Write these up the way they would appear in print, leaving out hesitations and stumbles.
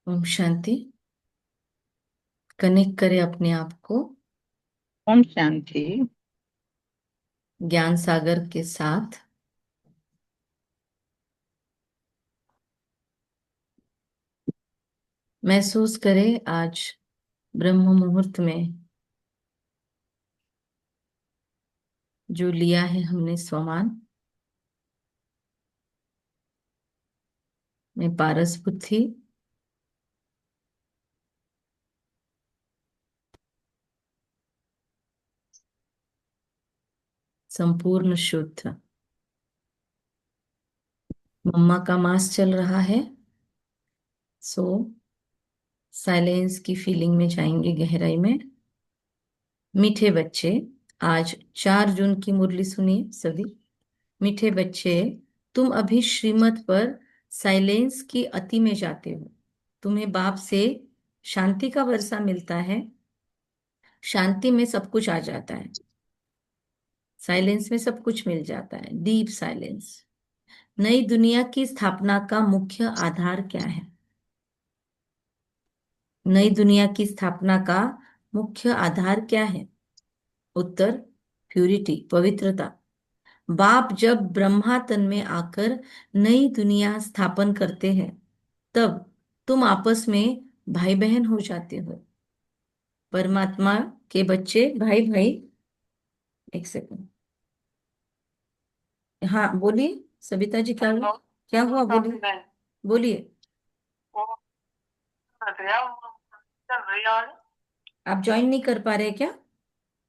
Om Shanti. Connect करें अपने आप को ओम शांति। ज्ञान सागर के साथ। महसूस करें आज ब्रह्म मुहूर्त में जो लिया है हमने स्वमान। मैं पारस बुद्धि संपूर्ण शुद्ध। मम्मा का मास चल रहा है। सो साइलेंस की फीलिंग में जाएंगे गहराई में। मीठे बच्चे, आज 4 जून की मुरली सुनिए सभी। मीठे बच्चे, तुम अभी श्रीमत पर साइलेंस की अति में जाते हो। तुम्हें बाप से शांति का वर्षा मिलता है। शांति में सब कुछ आ जाता है। साइलेंस में सब कुछ मिल जाता है, डीप साइलेंस। नई दुनिया की स्थापना का मुख्य आधार क्या है? नई दुनिया की स्थापना का मुख्य आधार क्या है? उत्तर, प्यूरिटी, पवित्रता। बाप जब ब्रह्मा तन में आकर नई दुनिया स्थापन करते हैं, तब तुम आपस में भाई बहन हो जाते हो। परमात्मा के बच्चे भाई भाई। एक सेकंड। हाँ बोलिए सविता जी, क्या हुआ? क्या हुआ बोलिए। बोलिए। आप ज्वाइन नहीं कर पा रहे क्या?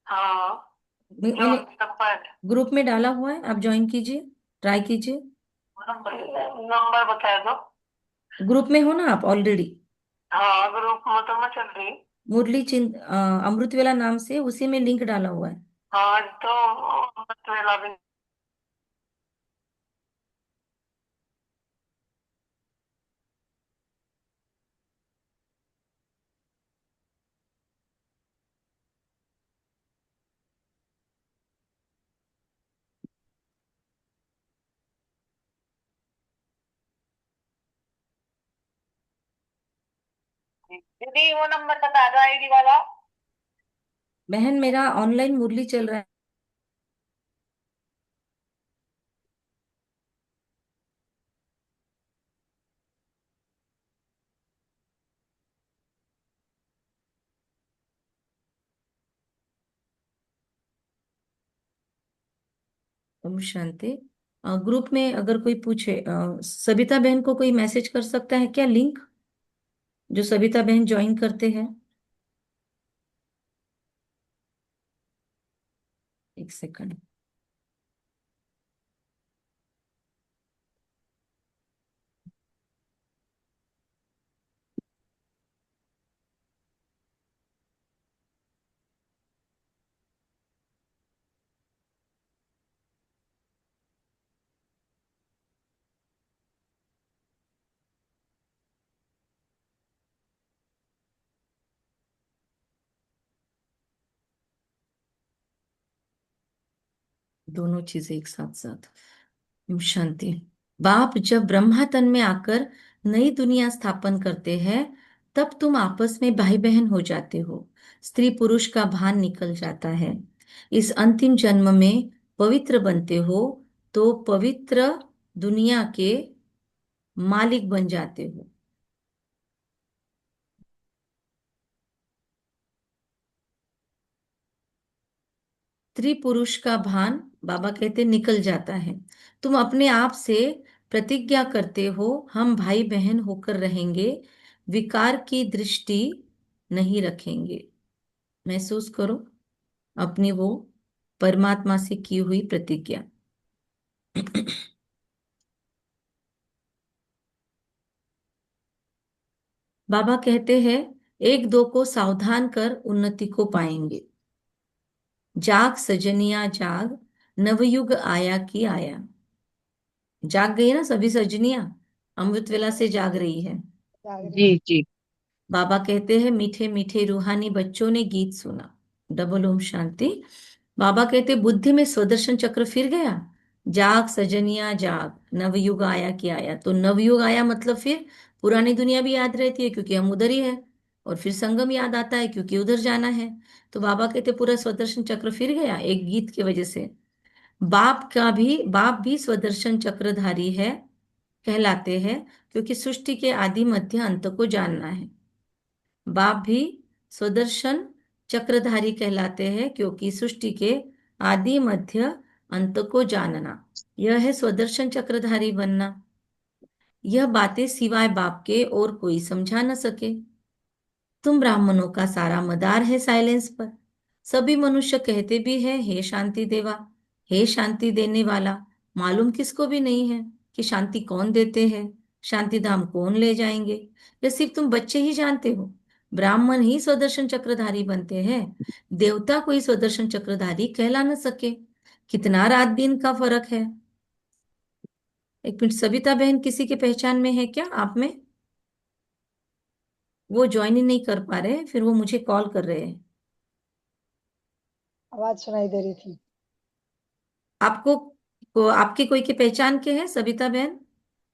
हाँ। मैंने ग्रुप में डाला हुआ है, आप ज्वाइन कीजिए, ट्राई कीजिए। नंबर बता दो। ग्रुप में हो ना आप ऑलरेडी? हाँ, ग्रुप में तो मैं चल रही। मुरली अमृत वेला नाम से उसी में लिंक डाला हुआ है। हाँ तो मतलब अभी दीदी वो नंबर बता दो आईडी वाला। बहन, मेरा ऑनलाइन मुरली चल रहा है। ओम शांति। ग्रुप में अगर कोई पूछे, सविता बहन को कोई मैसेज कर सकता है क्या, लिंक जो सविता बहन ज्वाइन करते हैं? एक सेकंड। दोनों चीजें एक साथ साथ। ओम शांति। बाप जब ब्रह्मा तन में आकर नई दुनिया स्थापन करते हैं, तब तुम आपस में भाई बहन हो जाते हो। स्त्री पुरुष का भान निकल जाता है। इस अंतिम जन्म में पवित्र बनते हो, तो पवित्र दुनिया के मालिक बन जाते हो। स्त्री पुरुष का भान, बाबा कहते, निकल जाता है। तुम अपने आप से प्रतिज्ञा करते हो, हम भाई बहन होकर रहेंगे, विकार की दृष्टि नहीं रखेंगे। महसूस करो अपनी वो परमात्मा से की हुई प्रतिज्ञा। बाबा कहते हैं, एक दो को सावधान कर उन्नति को पाएंगे। जाग सजनिया जाग, नवयुग आया की आया। जाग गई ना सभी सजनियां, अमृत वेला से जाग रही है। जी जी। बाबा कहते हैं, मीठे मीठे रूहानी बच्चों ने गीत सुना। डबल ओम शांति। बाबा कहते, बुद्धि में स्वदर्शन चक्र फिर गया। जाग सजनिया जाग, नवयुग आया कि आया। तो नवयुग आया मतलब फिर पुरानी दुनिया भी याद रहती है क्योंकि हम उधर ही है, और फिर संगम याद आता है क्योंकि उधर जाना है। तो बाबा कहते पूरा स्वदर्शन चक्र फिर गया एक गीत की वजह से। बाप भी स्वदर्शन चक्रधारी है कहलाते हैं क्योंकि सृष्टि के आदि मध्य अंत को जानना है। बाप भी स्वदर्शन चक्रधारी कहलाते हैं क्योंकि सृष्टि के आदि मध्य अंत को जानना, यह है स्वदर्शन चक्रधारी बनना। यह बातें सिवाय बाप के और कोई समझा न सके। तुम ब्राह्मणों का सारा मदार है साइलेंस पर। सभी मनुष्य कहते भी है हे शांति देवा, हे शांति देने वाला। मालूम किसको भी नहीं है कि शांति कौन देते हैं, शांति धाम कौन ले जाएंगे। ये सिर्फ तुम बच्चे ही जानते हो। ब्राह्मण ही स्वदर्शन चक्रधारी बनते हैं, देवता कोई स्वदर्शन चक्रधारी कहला न सके। कितना रात दिन का फर्क है। एक मिनट, सविता बहन किसी के पहचान में है क्या आप में? वो ज्वाइन ही नहीं कर पा रहे, फिर वो मुझे कॉल कर रहे हैं। आवाज सुनाई दे रही थी। आपको आपकी कोई की पहचान के हैं सविता बहन?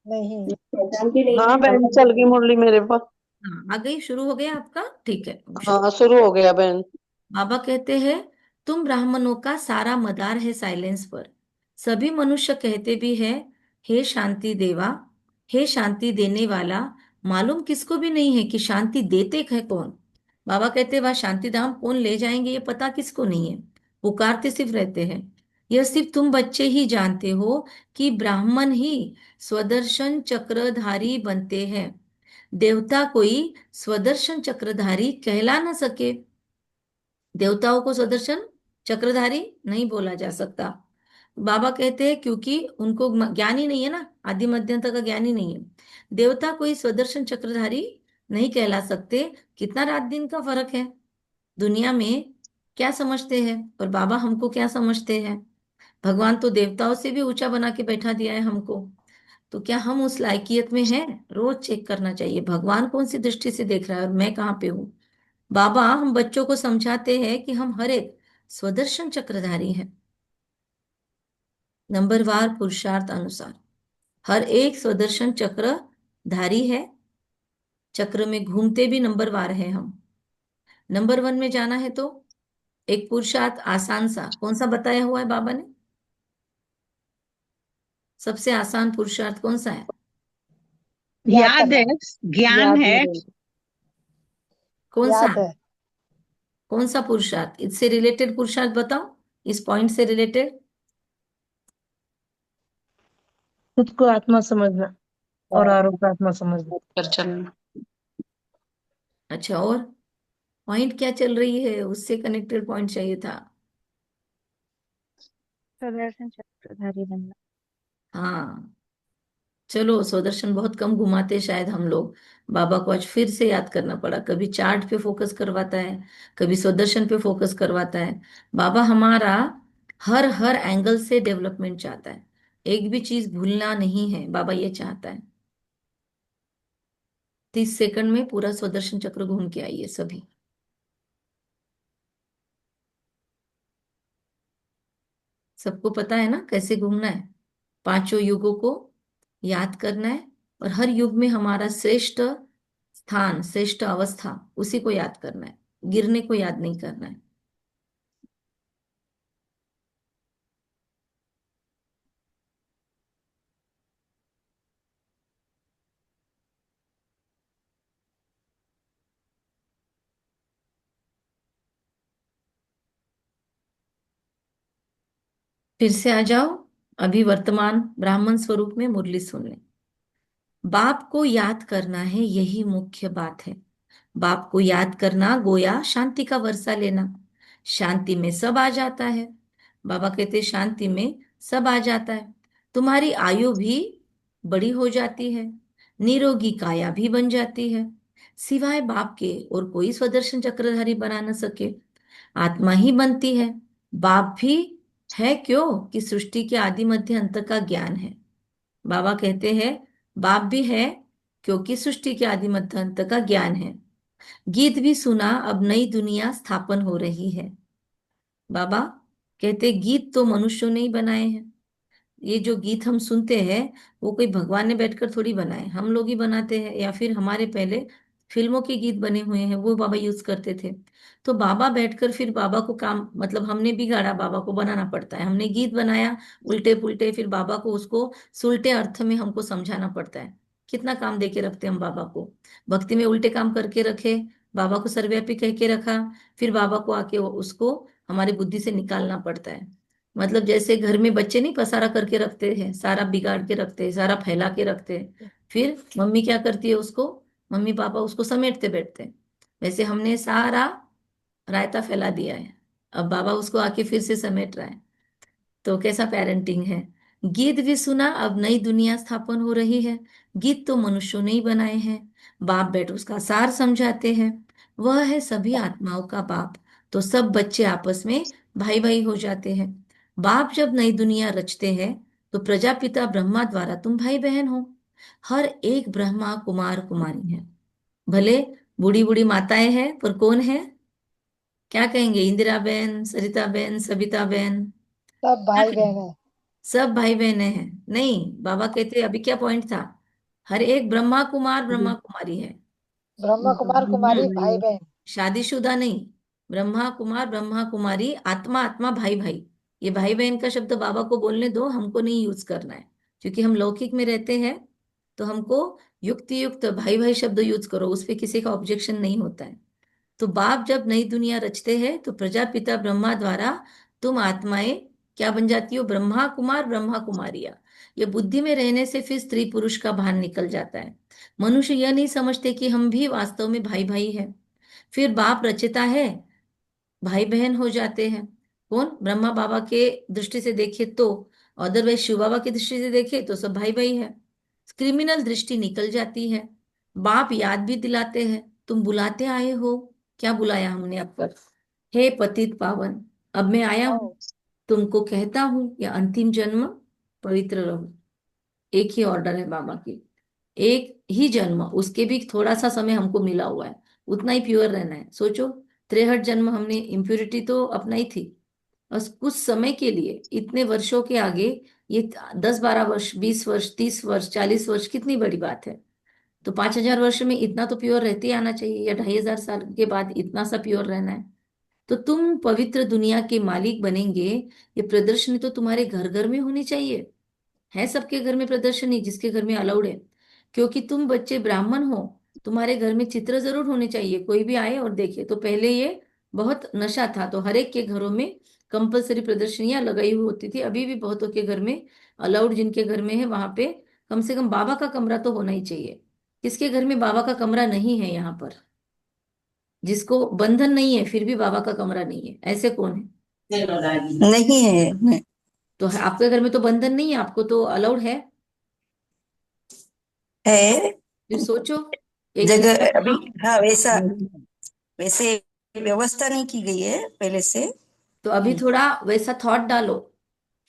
नहीं। हाँ बहन, चल गई मुरली मेरे पास। हाँ, आ गई, शुरू हो गया आपका, ठीक है। हाँ शुरू हो गया बहन। बाबा कहते हैं तुम ब्राह्मणों का सारा मदार है साइलेंस पर। सभी मनुष्य कहते भी है हे शांति देवा, हे शांति देने वाला। मालूम किसको भी नहीं है कि शांति देते है कौन। बाबा कहते वह शांति धाम कौन ले जाएंगे ये पता किसको नहीं है, पुकारते सिर्फ रहते हैं। यह सिर्फ तुम बच्चे ही जानते हो कि ब्राह्मण ही स्वदर्शन चक्रधारी बनते हैं, देवता कोई स्वदर्शन चक्रधारी कहला न सके। देवताओं को स्वदर्शन चक्रधारी नहीं बोला जा सकता। बाबा कहते हैं क्योंकि उनको ज्ञान ही नहीं है ना, आदि मध्यंतर का ज्ञान ही नहीं है। देवता कोई स्वदर्शन चक्रधारी नहीं कहला सकते। कितना रात दिन का फर्क है। दुनिया में क्या समझते हैं और बाबा हमको क्या समझते हैं। भगवान तो देवताओं से भी ऊंचा बना के बैठा दिया है हमको। तो क्या हम उस लायकियत में हैं? रोज चेक करना चाहिए भगवान कौन सी दृष्टि से देख रहा है और मैं कहाँ पे हूँ। बाबा हम बच्चों को समझाते हैं कि हम हर एक स्वदर्शन चक्रधारी हैं, नंबरवार पुरुषार्थ अनुसार। हर एक स्वदर्शन चक्रधारी है, चक्र में घूमते भी नंबरवार है हम। नंबर वन में जाना है तो एक पुरुषार्थ आसान सा कौन सा बताया हुआ है बाबा ने? सबसे आसान पुरुषार्थ कौन सा है? याद है, करना। ज्ञान याद है। नहीं रही। कौन सा? याद है। कौन सा पुरुषार्थ? इससे रिलेटेड पुरुषार्थ बताओ, इस पॉइंट से रिलेटेड। खुद को आत्मा समझना और औरों को आत्मा समझना। कर चलना। अच्छा, और पॉइंट क्या चल रही है उससे कनेक्टेड पॉइंट चाहिए था। सुदर्शन चक्रधारी बनना। हाँ, चलो सुदर्शन बहुत कम घुमाते शायद हम लोग। बाबा को आज फिर से याद करना पड़ा, कभी चार्ट पे फोकस करवाता है, कभी सुदर्शन पे फोकस करवाता है। बाबा हमारा हर हर एंगल से डेवलपमेंट चाहता है, एक भी चीज भूलना नहीं है, बाबा ये चाहता है। 30 सेकंड में पूरा सुदर्शन चक्र घूम के आइए सभी। सबको पता है ना कैसे घूमना है। पांचों युगों को याद करना है, और हर युग में हमारा श्रेष्ठ स्थान, श्रेष्ठ अवस्था, उसी को याद करना है, गिरने को याद नहीं करना है। फिर से आ जाओ, अभी वर्तमान ब्राह्मण स्वरूप में मुरली सुन लें। बाप को याद करना है, यही मुख्य बात है। बाप को याद करना गोया शांति का वर्षा लेना। शांति में सब आ जाता है। बाबा कहते शांति में सब आ जाता है। तुम्हारी आयु भी बड़ी हो जाती है, निरोगी काया भी बन जाती है। सिवाय बाप के और कोई स्वदर्शन चक्रधारी बना न सके। आत्मा ही बनती है। बाप भी है क्यों कि सृष्टि के आदि मध्य अंत का ज्ञान है। बाबा कहते हैं बाप भी है क्योंकि सृष्टि के आदि मध्य अंत का ज्ञान है। गीत भी सुना अब नई दुनिया स्थापन हो रही है। बाबा कहते गीत तो मनुष्यों ने ही बनाए हैं, ये जो गीत हम सुनते हैं वो कोई भगवान ने बैठकर थोड़ी बनाए, हम लोग ही बनाते हैं, या फिर हमारे पहले फिल्मों के गीत बने हुए हैं वो बाबा यूज करते थे। तो बाबा बैठकर फिर बाबा को काम, मतलब हमने बिगाड़ा, बाबा को बनाना पड़ता है, हमने गीत बनाया उल्टे पुल्टे, फिर बाबा को उसको सुलटे अर्थ में हमको समझाना पड़ता है। कितना काम दे के रखते हैं हम बाबा को, भक्ति में उल्टे काम करके रखे, बाबा को सर्वव्यापी कह के रखा, फिर बाबा को आके उसको हमारी बुद्धि से निकालना पड़ता है। मतलब जैसे घर में बच्चे नहीं पसारा करके रखते हैं, सारा बिगाड़ के रखते हैं, सारा फैला के रखते हैं, फिर मम्मी क्या करती है उसको, मम्मी पापा उसको समेटते बैठते हैं, वैसे हमने सारा रायता फैला दिया है, अब बाबा उसको आके फिर से समेट रहा है। तो कैसा पेरेंटिंग है। गीत भी सुना, अब नई दुनिया स्थापन हो रही है। गीत तो मनुष्यों ने ही बनाए हैं, बाप बेट उसका सार समझाते हैं। वह है सभी आत्माओं का बाप, तो सब बच्चे आपस में भाई भाई हो जाते हैं। बाप जब नई दुनिया रचते हैं तो प्रजापिता ब्रह्मा द्वारा तुम भाई बहन हो। हर एक ब्रह्मा कुमार कुमारी है, भले बूढ़ी बूढ़ी माताएं हैं पर कौन है, क्या कहेंगे, इंदिरा बहन, सरिता बहन, सबिता बहन, सब क्या भाई बहन कहेंगे? है। सब भाई बहने हैं। नहीं, बाबा कहते अभी क्या पॉइंट था, हर एक ब्रह्मा कुमार ब्रह्मा कुमारी है। ब्रह्मा कुमार कुमारी भाई हम्म, बहन। शादीशुदा नहीं, ब्रह्मा कुमार ब्रह्मा कुमारी, आत्मा आत्मा भाई भाई। ये भाई बहन का शब्द बाबा को बोलने दो, हमको नहीं यूज करना है, क्योंकि हम लौकिक में रहते हैं। तो हमको युक्ति युक्त भाई भाई शब्द यूज करो, उस पे किसी का ऑब्जेक्शन नहीं होता है। तो बाप जब नई दुनिया रचते हैं तो प्रजापिता ब्रह्मा द्वारा तुम आत्माएं क्या बन जाती हो, ब्रह्मा कुमार ब्रह्मा कुमारियां। ये बुद्धि में रहने से फिर स्त्री पुरुष का भान निकल जाता है। मनुष्य यह नहीं समझते कि हम भी वास्तव में भाई भाई हैं। फिर बाप रचता है, भाई बहन हो जाते हैं। कौन, ब्रह्मा बाबा के दृष्टि से देखे तो, अदरवाइज शिव बाबा की दृष्टि से देखे तो सब भाई भाई है। क्रिमिनल दृष्टि निकल जाती है। बाप याद भी दिलाते हैं, तुम बुलाते आए हो, क्या बुलाया हमने अब तक, हे पतित पावन, अब मैं आया हूँ, तुमको कहता हूँ या अंतिम जन्म पवित्र रहो। एक ही ऑर्डर है बाबा की, एक ही जन्म, उसके भी थोड़ा सा समय हमको मिला हुआ है, उतना ही प्योर रहना है। सोचो, 63 जन्म हमने इम्प्योरिटी तो अपनाई थी, बस कुछ समय के लिए, इतने वर्षों के आगे ये 10 12 वर्ष, 20 वर्ष, 30 वर्ष, 40 वर्ष कितनी बड़ी बात है। तो 5000 वर्ष में इतना तो प्योर रहते ही आना चाहिए, या 2500 साल के बाद इतना सा प्योर रहना है। तो तुम पवित्र दुनिया के मालिक बनेंगे, ये प्रदर्शनी तो तुम्हारे घर घर में होनी चाहिए। है सबके घर में प्रदर्शनी, जिसके घर में अलाउड है, क्योंकि तुम बच्चे ब्राह्मण हो, तुम्हारे घर में चित्र जरूर होने चाहिए, कोई भी आए और देखे। तो पहले ये बहुत नशा था, तो हर एक के घरों में कंपलसरी प्रदर्शनियां लगाई हुई होती थी, अभी भी बहुतों के घर में अलाउड, जिनके घर में है वहां पे कम से कम बाबा का कमरा तो होना ही चाहिए। किसके घर में बाबा का कमरा नहीं है यहाँ पर, जिसको बंधन नहीं है फिर भी बाबा का कमरा नहीं है, ऐसे कौन है? नहीं है। नहीं तो आपके घर में तो बंधन नहीं है, आपको तो अलाउड है। है। फिर सोचो, एक जगह छोटा अभी, गांव, हाँ वैसा, वैसे व्यवस्था नहीं की गई है पहले से। तो अभी थोड़ा वैसा थॉट डालो,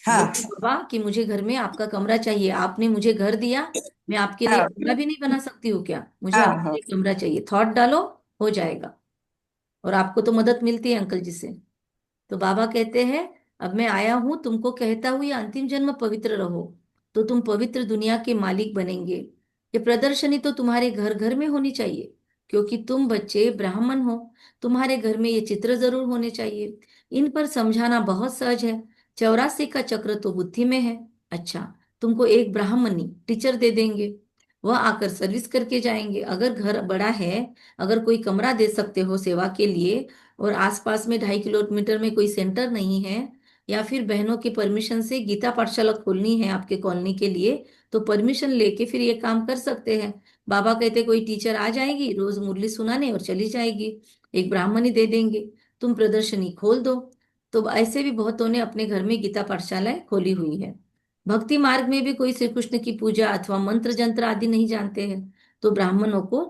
हाँ बोलो बाबा कि मुझे घर में आपका कमरा चाहिए, आपने मुझे घर दिया, मैं आपके लिए हाँ कमरा भी नहीं बना सकती हूँ क्या, मुझे हाँ आपके हाँ। लिए कमरा चाहिए, थॉट डालो, हो जाएगा। और आपको तो मदद मिलती है अंकल जी से। तो बाबा कहते हैं, अब मैं आया हूं, तुमको कहता हूं ये अंतिम जन्म पवित्र रहो, तो तुम पवित्र दुनिया के मालिक बनेंगे। ये प्रदर्शनी तो तुम्हारे घर घर में होनी चाहिए, क्योंकि तुम बच्चे ब्राह्मण हो, तुम्हारे घर में ये चित्र जरूर होने चाहिए। इन पर समझाना बहुत सहज है, 84 का चक्र तो बुद्धि में है। अच्छा, तुमको एक ब्राह्मणी टीचर दे देंगे, वह आकर सर्विस करके जाएंगे। अगर घर बड़ा है, अगर कोई कमरा दे सकते हो सेवा के लिए, और आसपास में 2.5 किलोमीटर में कोई सेंटर नहीं है, या फिर बहनों की परमिशन से गीता पाठशाला खोलनी है आपके कॉलोनी के लिए, तो परमिशन लेके फिर ये काम कर सकते हैं। बाबा कहते कोई टीचर आ जाएगी रोज मुरली सुनाने और चली जाएगी, एक ब्राह्मणी दे देंगे, तुम प्रदर्शनी खोल दो। तो ऐसे भी बहुतों ने अपने घर में गीता पाठशालाएं खोली हुई है। भक्ति मार्ग में भी कोई श्री कृष्ण की पूजा अथवा मंत्र जंत्र आदि नहीं जानते हैं, तो ब्राह्मणों को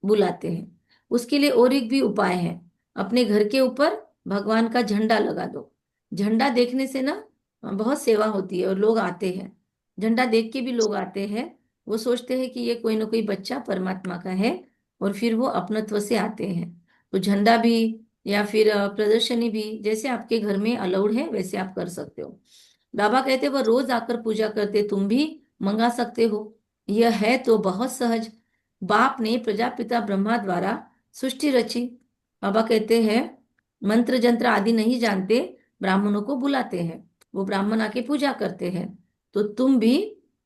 बुलाते हैं। उसके लिए और एक भी उपाय है, अपने घर के ऊपर भगवान का झंडा लगा दो। झंडा देखने से ना बहुत सेवा होती है और लोग आते हैं, झंडा देख के भी लोग आते हैं, वो सोचते हैं कि ये कोई ना कोई बच्चा परमात्मा का है, और फिर वो अपनत्व से आते हैं। तो झंडा भी, या फिर प्रदर्शनी भी, जैसे आपके घर में अलाउड है वैसे आप कर सकते हो। बाबा कहते वह रोज आकर पूजा करते, तुम भी मंगा सकते हो। यह है तो बहुत सहज। बाप ने प्रजापिता ब्रह्मा द्वारा सृष्टि रची। बाबा कहते हैं मंत्र जंत्र आदि नहीं जानते, ब्राह्मणों को बुलाते हैं, वो ब्राह्मण आके पूजा करते हैं। तो तुम भी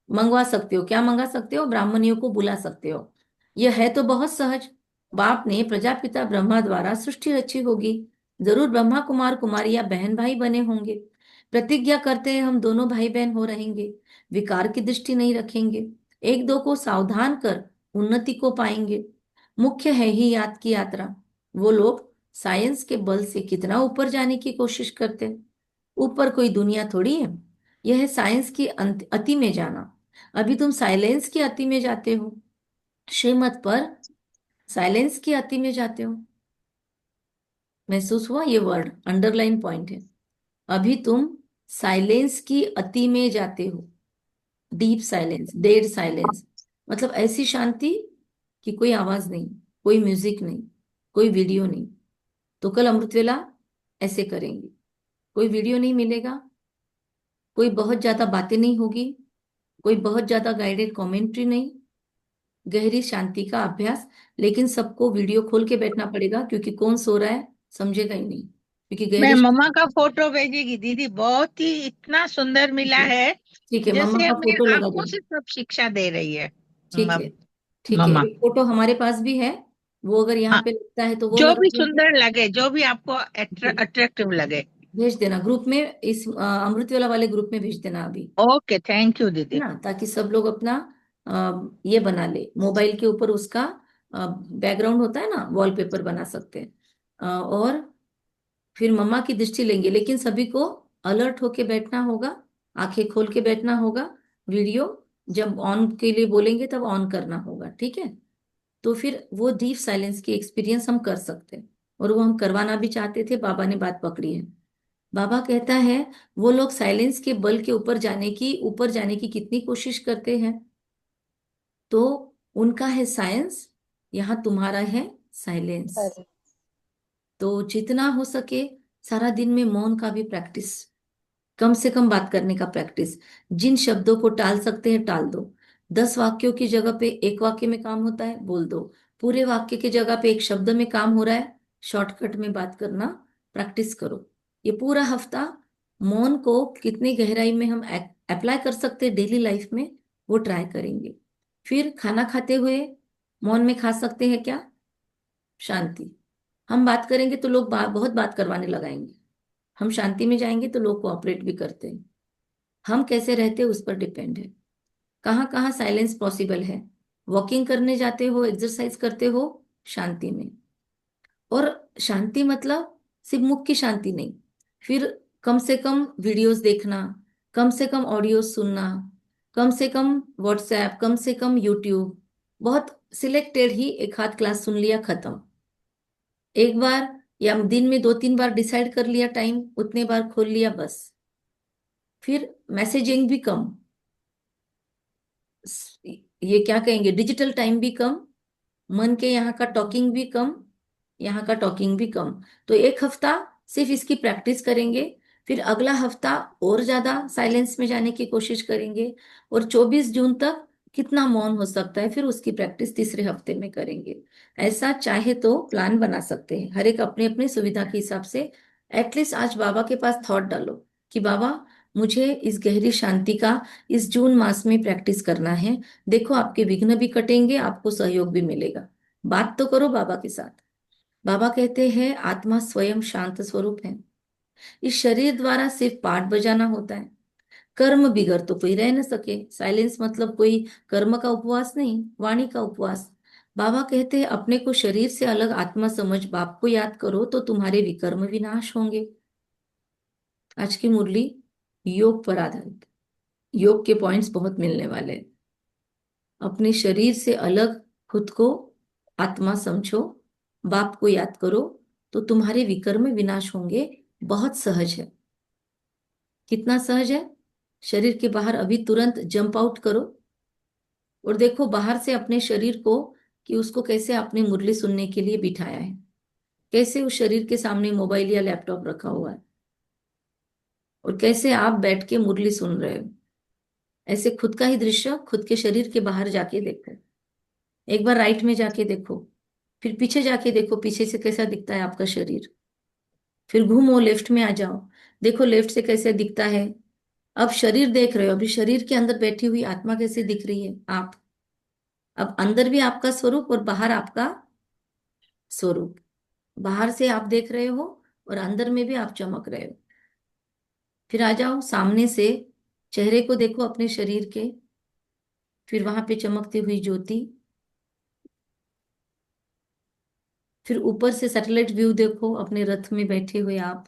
मंगवा सकते हो। क्या मंगा सकते हो? ब्राह्मणियों को बुला सकते हो। यह है तो बहुत सहज। बाप ने प्रजापिता ब्रह्मा द्वारा सृष्टि रची होगी। जरूर ब्रह्मा कुमार कुमारी या बहन भाई बने होंगे। प्रतिज्ञा करते हैं हम दोनों भाई बहन हो रहेंगे, विकार की दृष्टि नहीं रखेंगे, एक दो को सावधान कर उन्नति को पाएंगे। मुख्य है ही याद की यात्रा। वो लोग साइंस के बल से कितना ऊपर जाने की कोशिश करते हैं। ऊपर कोई दुनिया थोड़ी है। यह है साइंस की अति में जाना। अभी तुम साइलेंस की अति में जाते हो। श्रीमत पर साइलेंस की अति में जाते हो। महसूस हुआ? ये वर्ड अंडरलाइन पॉइंट है। अभी तुम साइलेंस की अति में जाते हो। डीप साइलेंस, डेड साइलेंस, मतलब ऐसी शांति कि कोई आवाज नहीं, कोई म्यूजिक नहीं, कोई वीडियो नहीं। तो कल अमृत वेला ऐसे करेंगे। कोई वीडियो नहीं मिलेगा, कोई बहुत ज्यादा बातें नहीं होगी, कोई बहुत ज्यादा गाइडेड कमेंट्री नहीं, गहरी शांति का अभ्यास। लेकिन सबको वीडियो खोल के बैठना पड़ेगा, क्योंकि कौन सो रहा है समझेगा ही नहीं, क्योंकि मैं गहरी। मम्मा का फोटो भेजेगी दीदी, बहुत ही इतना सुंदर मिला है, ठीक है, मम्मा जैसे का हमें फोटो लगा आंखों दो। से सब शिक्षा दे रही है। ठीक है, ठीक है, मम्मा, एक फोटो हमारे पास भी है। वो अगर यहाँ हाँ, पे लगता है तो वो जो लगा भी देंगे। सुंदर लगे, जो भी आपको ठीक, अट्रैक्टिव लगे। भेज देना ग्रुप में, इस अमृतवेला वाले ग्रुप में भेज देना अभी। ओके, थैंक यू है दीदी। ना, ताकि सब लोग अपना ये बना ले, मोबाइल के ऊपर उसका बैकग्राउंड होता है ना, वॉलपेपर बना सकते हैं। और फिर मम्मा की दृष्टि लेंगे, लेकिन सभी को अलर्ट होके बैठना होगा, आंखें खोल के बैठना होगा। वीडियो जब ऑन के लिए बोलेंगे तब ऑन करना होगा, ठीक है? तो फिर वो डीप साइलेंस की एक्सपीरियंस हम कर सकते हैं, और वो हम करवाना भी चाहते थे, बाबा ने बात पकड़ी है। बाबा कहता है वो लोग साइलेंस के बल के ऊपर जाने की कितनी कोशिश करते हैं। तो उनका है साइंस, यहाँ तुम्हारा है साइलेंस। तो जितना हो सके सारा दिन में मौन का भी प्रैक्टिस, कम से कम बात करने का प्रैक्टिस। जिन शब्दों को टाल सकते हैं टाल दो। 10 वाक्यों की जगह पे एक वाक्य में काम होता है, बोल दो। पूरे वाक्य की जगह पे एक शब्द में काम हो रहा है, शॉर्टकट में बात करना प्रैक्टिस करो। ये पूरा हफ्ता मौन को कितनी गहराई में हम अप्लाई कर सकते हैं डेली लाइफ में, वो ट्राई करेंगे। फिर खाना खाते हुए मौन में खा सकते हैं क्या? शांति। हम बात करेंगे तो लोग बहुत बात करवाने लगाएंगे। हम शांति में जाएंगे तो लोग कोऑपरेट भी करते हैं। हम कैसे रहते हैं उस पर डिपेंड है। कहाँ कहाँ साइलेंस पॉसिबल है? वॉकिंग करने जाते हो, एक्सरसाइज करते हो, शांति में। और शांति मतलब सिर्फ मुख की शांति नहीं। फिर कम से कम वीडियोस देखना, कम से कम ऑडियो सुनना, कम से कम व्हाट्सएप, कम से कम यूट्यूब। बहुत सिलेक्टेड ही एक हाथ क्लास सुन लिया, खत्म। एक बार या दिन में 2-3 बार डिसाइड कर लिया टाइम, उतने बार खोल लिया बस। फिर मैसेजिंग भी कम, ये क्या कहेंगे, डिजिटल टाइम भी कम, मन के यहाँ का टॉकिंग भी कम, यहाँ का टॉकिंग भी कम। तो एक हफ्ता सिर्फ इसकी प्रैक्टिस करेंगे। फिर अगला हफ्ता और ज्यादा साइलेंस में जाने की कोशिश करेंगे। और 24 जून तक कितना मौन हो सकता है, फिर उसकी प्रैक्टिस तीसरे हफ्ते में करेंगे। ऐसा चाहे तो प्लान बना सकते हैं, हर एक अपने अपने सुविधा के हिसाब से। एटलीस्ट आज बाबा के पास थॉट डालो कि बाबा मुझे इस गहरी शांति का इस जून मास में प्रैक्टिस करना है। देखो आपके विघ्न भी कटेंगे, आपको सहयोग भी मिलेगा। बात तो करो बाबा के साथ। बाबा कहते हैं आत्मा स्वयं शांत स्वरूप है। इस शरीर द्वारा सिर्फ पाठ बजाना होता है। कर्म बिगर तो कोई रह न सके। साइलेंस मतलब कोई कर्म का उपवास नहीं, वाणी का उपवास। बाबा कहते हैं अपने को शरीर से अलग आत्मा समझ बाप को याद करो तो तुम्हारे विकर्म विनाश होंगे। आज की मुरली योग पर आधारित, योग के पॉइंट्स बहुत मिलने वाले हैं। अपने शरीर से अलग खुद को आत्मा समझो, बाप को याद करो तो तुम्हारे विकर्म विनाश होंगे। बहुत सहज है। कितना सहज है? शरीर के बाहर अभी तुरंत जंप आउट करो और देखो बाहर से अपने शरीर को, कि उसको कैसे आपने मुरली सुनने के लिए बिठाया है, कैसे उस शरीर के सामने मोबाइल या लैपटॉप रखा हुआ है। और कैसे आप बैठ के मुरली सुन रहे हो। ऐसे खुद का ही दृश्य खुद के शरीर के बाहर जाके देखो। एक बार राइट में जाके देखो, फिर पीछे जाके देखो पीछे से कैसा दिखता है आपका शरीर। फिर घूमो, लेफ्ट में आ जाओ, देखो लेफ्ट से कैसे दिखता है। अब शरीर देख रहे हो, अभी शरीर के अंदर बैठी हुई आत्मा कैसे दिख रही है आप। अब अंदर भी आपका स्वरूप और बाहर आपका स्वरूप। बाहर से आप देख रहे हो और अंदर में भी आप चमक रहे हो। फिर आ जाओ सामने से, चेहरे को देखो अपने शरीर के, फिर वहां पे चमकती हुई ज्योति। फिर ऊपर से सैटेलाइट व्यू देखो अपने रथ में बैठे हुए आप।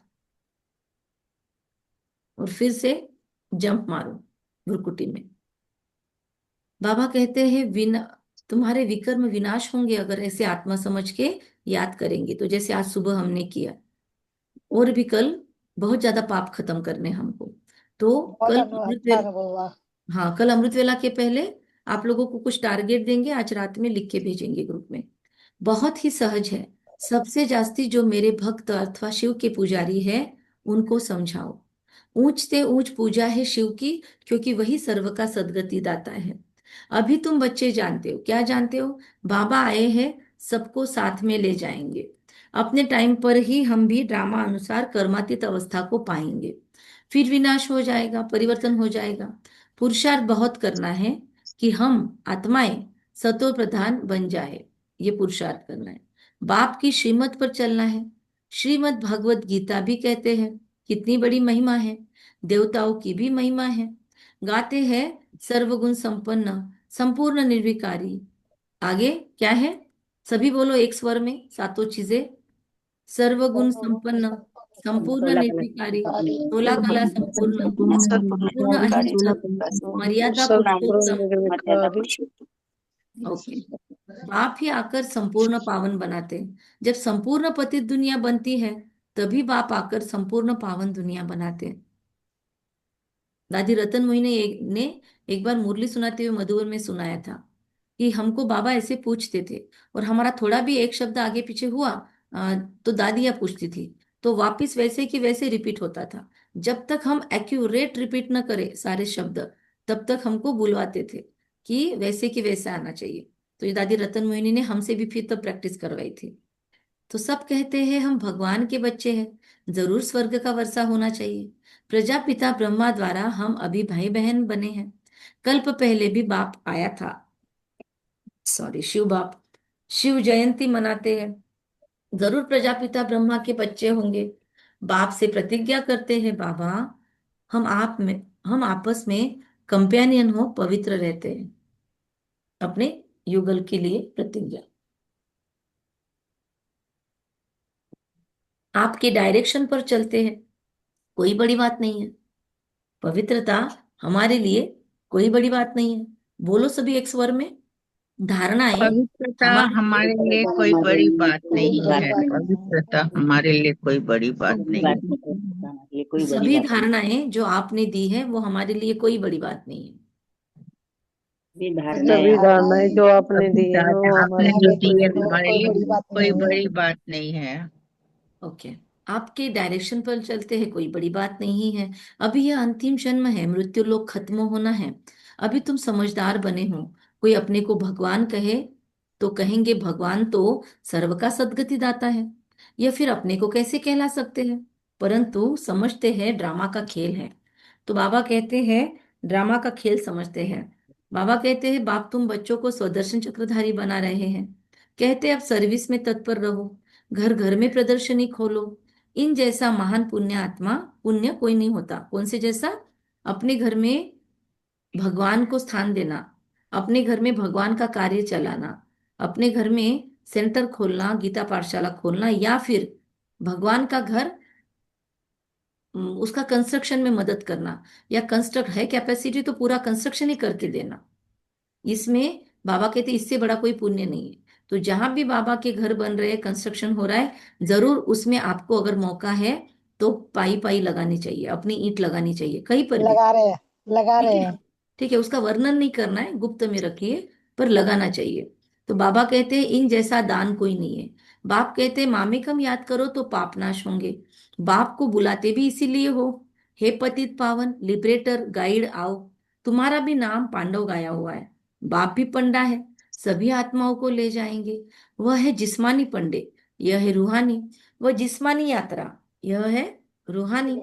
और फिर से जंप मारो भ्रुकुटी में। बाबा कहते हैं विना तुम्हारे विकर्म विनाश होंगे अगर ऐसे आत्मा समझ के याद करेंगे तो, जैसे आज सुबह हमने किया। और भी कल बहुत ज्यादा पाप खत्म करने हमको। तो बहुत कल अच्छा बोला। हाँ, कल अमृत वेला के पहले आप लोगों को कुछ टारगेट देंगे, आज रात में लिख के भेजेंगे ग्रुप में। बहुत ही सहज है। सबसे जास्ती जो मेरे भक्त अथवा शिव के पुजारी है उनको समझाओ। ऊंच से ऊंच पूजा है शिव की, क्योंकि वही सर्व का सद्गति दाता है। अभी तुम बच्चे जानते हो, क्या जानते हो? बाबा आए हैं, सबको साथ में ले जाएंगे। अपने टाइम पर ही हम भी ड्रामा अनुसार कर्मातीत अवस्था को पाएंगे। फिर विनाश हो जाएगा, परिवर्तन हो जाएगा। पुरुषार्थ बहुत करना है कि हम आत्माएं सतो प्रधान बन जाए। ये पुरुषार्थ करना है। बाप की श्रीमत पर चलना है। श्रीमद् भगवत गीता भी कहते हैं कितनी बड़ी महिमा है। देवताओं की भी महिमा है। गाते हैं सर्वगुण संपन्न, संपूर्ण निर्विकारी। आगे क्या है? सभी बोलो एक स्वर में सातों चीजें। सर्वगुण संपन्न, संपूर्ण सोलह कला निर्विकारी, सोलह कला संपूर्ण, पूर्ण सर्वगुण अहिंसक, मर्यादा संपूर्ण पुरुषोत्तम। निर्विकारी। ओके। बाप ही आकर संपूर्ण पावन बनाते हैं। जब संपूर्ण पतित दुनिया बनती है तभी बाप आकर संपूर्ण पावन दुनिया बनाते हैं। दादी रतन मोहिनी ने एक बार मुरली सुनाते हुए मधुवर में सुनाया था कि हमको बाबा ऐसे पूछते थे और हमारा थोड़ा भी एक शब्द आगे पीछे हुआ तो दादियाँ पूछती थी, तो वापिस वैसे कि वैसे रिपीट होता था। जब तक हम एक्यूरेट रिपीट न करें सारे शब्द, तब तक हमको बुलवाते थे कि वैसे कि वैसे आना चाहिए। तो ये दादी रतन मोहिनी ने हमसे भी फिर तो प्रैक्टिस करवाई थी। तो सब कहते हैं हम भगवान के बच्चे हैं, जरूर स्वर्ग का वर्षा होना चाहिए। प्रजापिता ब्रह्मा द्वारा हम अभी भाई बहन बने हैं। कल्प पहले भी बाप आया था। सॉरी, शिव बाप। शिव जयंती मनाते हैं, जरूर प्रजापिता ब्रह्मा के बच्चे होंगे। बाप से प्रतिज्ञा करते हैं बाबा, हम आपस में कंपेनियन हो, पवित्र रहते हैं। अपने युगल के लिए प्रतिज्ञा। आपके डायरेक्शन पर चलते हैं, कोई बड़ी बात नहीं है। पवित्रता हमारे लिए कोई बड़ी बात नहीं है। बोलो सभी एक स्वर में। धारणाएं पवित्रता हमारे लिए हमारे लिए कोई हमारे बड़ी लिए बात कोई नहीं बात है। नहीं पवित्रता हमारे लिए कोई बड़ी बात बड़ी नहीं बात है। नहीं, हमारे लिए कोई बड़ी सभी बात नहीं। धारणाएं जो आपने दी है वो हमारे लिए कोई बड़ी बात नहीं है। ये धारणा है सभी आप धारणाएं जो आपने दी है वो पवित्रता आपने हमारे जो लिए दी कोई है बड़ी बात हमारे लिए नहीं है। कोई बड़ी बात नहीं है। ओके। आपके डायरेक्शन पर चलते हैं, कोई बड़ी बात नहीं है। अभी यह अंतिम जन्म है, मृत्यु लोक खत्म होना है। अभी तुम समझदार बने हो। कोई अपने को भगवान कहे तो कहेंगे भगवान तो सर्व का सद्गति दाता है, या फिर अपने को कैसे कहला सकते हैं। परंतु समझते हैं ड्रामा का खेल है। तो बाबा कहते हैं ड्रामा का खेल समझते हैं। बाबा कहते हैं बाप तुम बच्चों को स्वदर्शन चक्रधारी बना रहे हैं। कहते अब सर्विस में तत्पर रहो, घर घर में प्रदर्शनी खोलो। इन जैसा महान पुण्य आत्मा, पुण्य कोई नहीं होता। कौन से जैसा? अपने घर में भगवान को स्थान देना, अपने घर में भगवान का कार्य चलाना, अपने घर में सेंटर खोलना, गीता पाठशाला खोलना, या फिर भगवान का घर उसका कंस्ट्रक्शन में मदद करना, या कंस्ट्रक्ट है कैपेसिटी तो पूरा कंस्ट्रक्शन ही करके देना। इसमें बाबा कहते इससे बड़ा कोई पुण्य नहीं है। तो जहां भी बाबा के घर बन रहे हैं, कंस्ट्रक्शन हो रहा है, जरूर उसमें आपको अगर मौका है तो पाई पाई लगानी चाहिए, अपनी ईंट लगानी चाहिए कहीं पर भी। लगा रहे हैं, लगा ठीक रहे है। हैं। ठीक है, उसका वर्णन नहीं करना है, गुप्त में रखिए, पर लगाना चाहिए। तो बाबा कहते हैं इन जैसा दान कोई नहीं है। बाप कहते हैं मामेकम याद करो तो पाप नाश होंगे। बाप को बुलाते भी इसीलिए हो, हे पतित पावन लिबरेटर गाइड आओ, तुम्हारा भी नाम पांडव गाया हुआ है। बाप भी पंडा है, सभी आत्माओं को ले जाएंगे। वह है जिस्मानी पंडे, यह है रूहानी। वह जिस्मानी यात्रा, यह है रूहानी।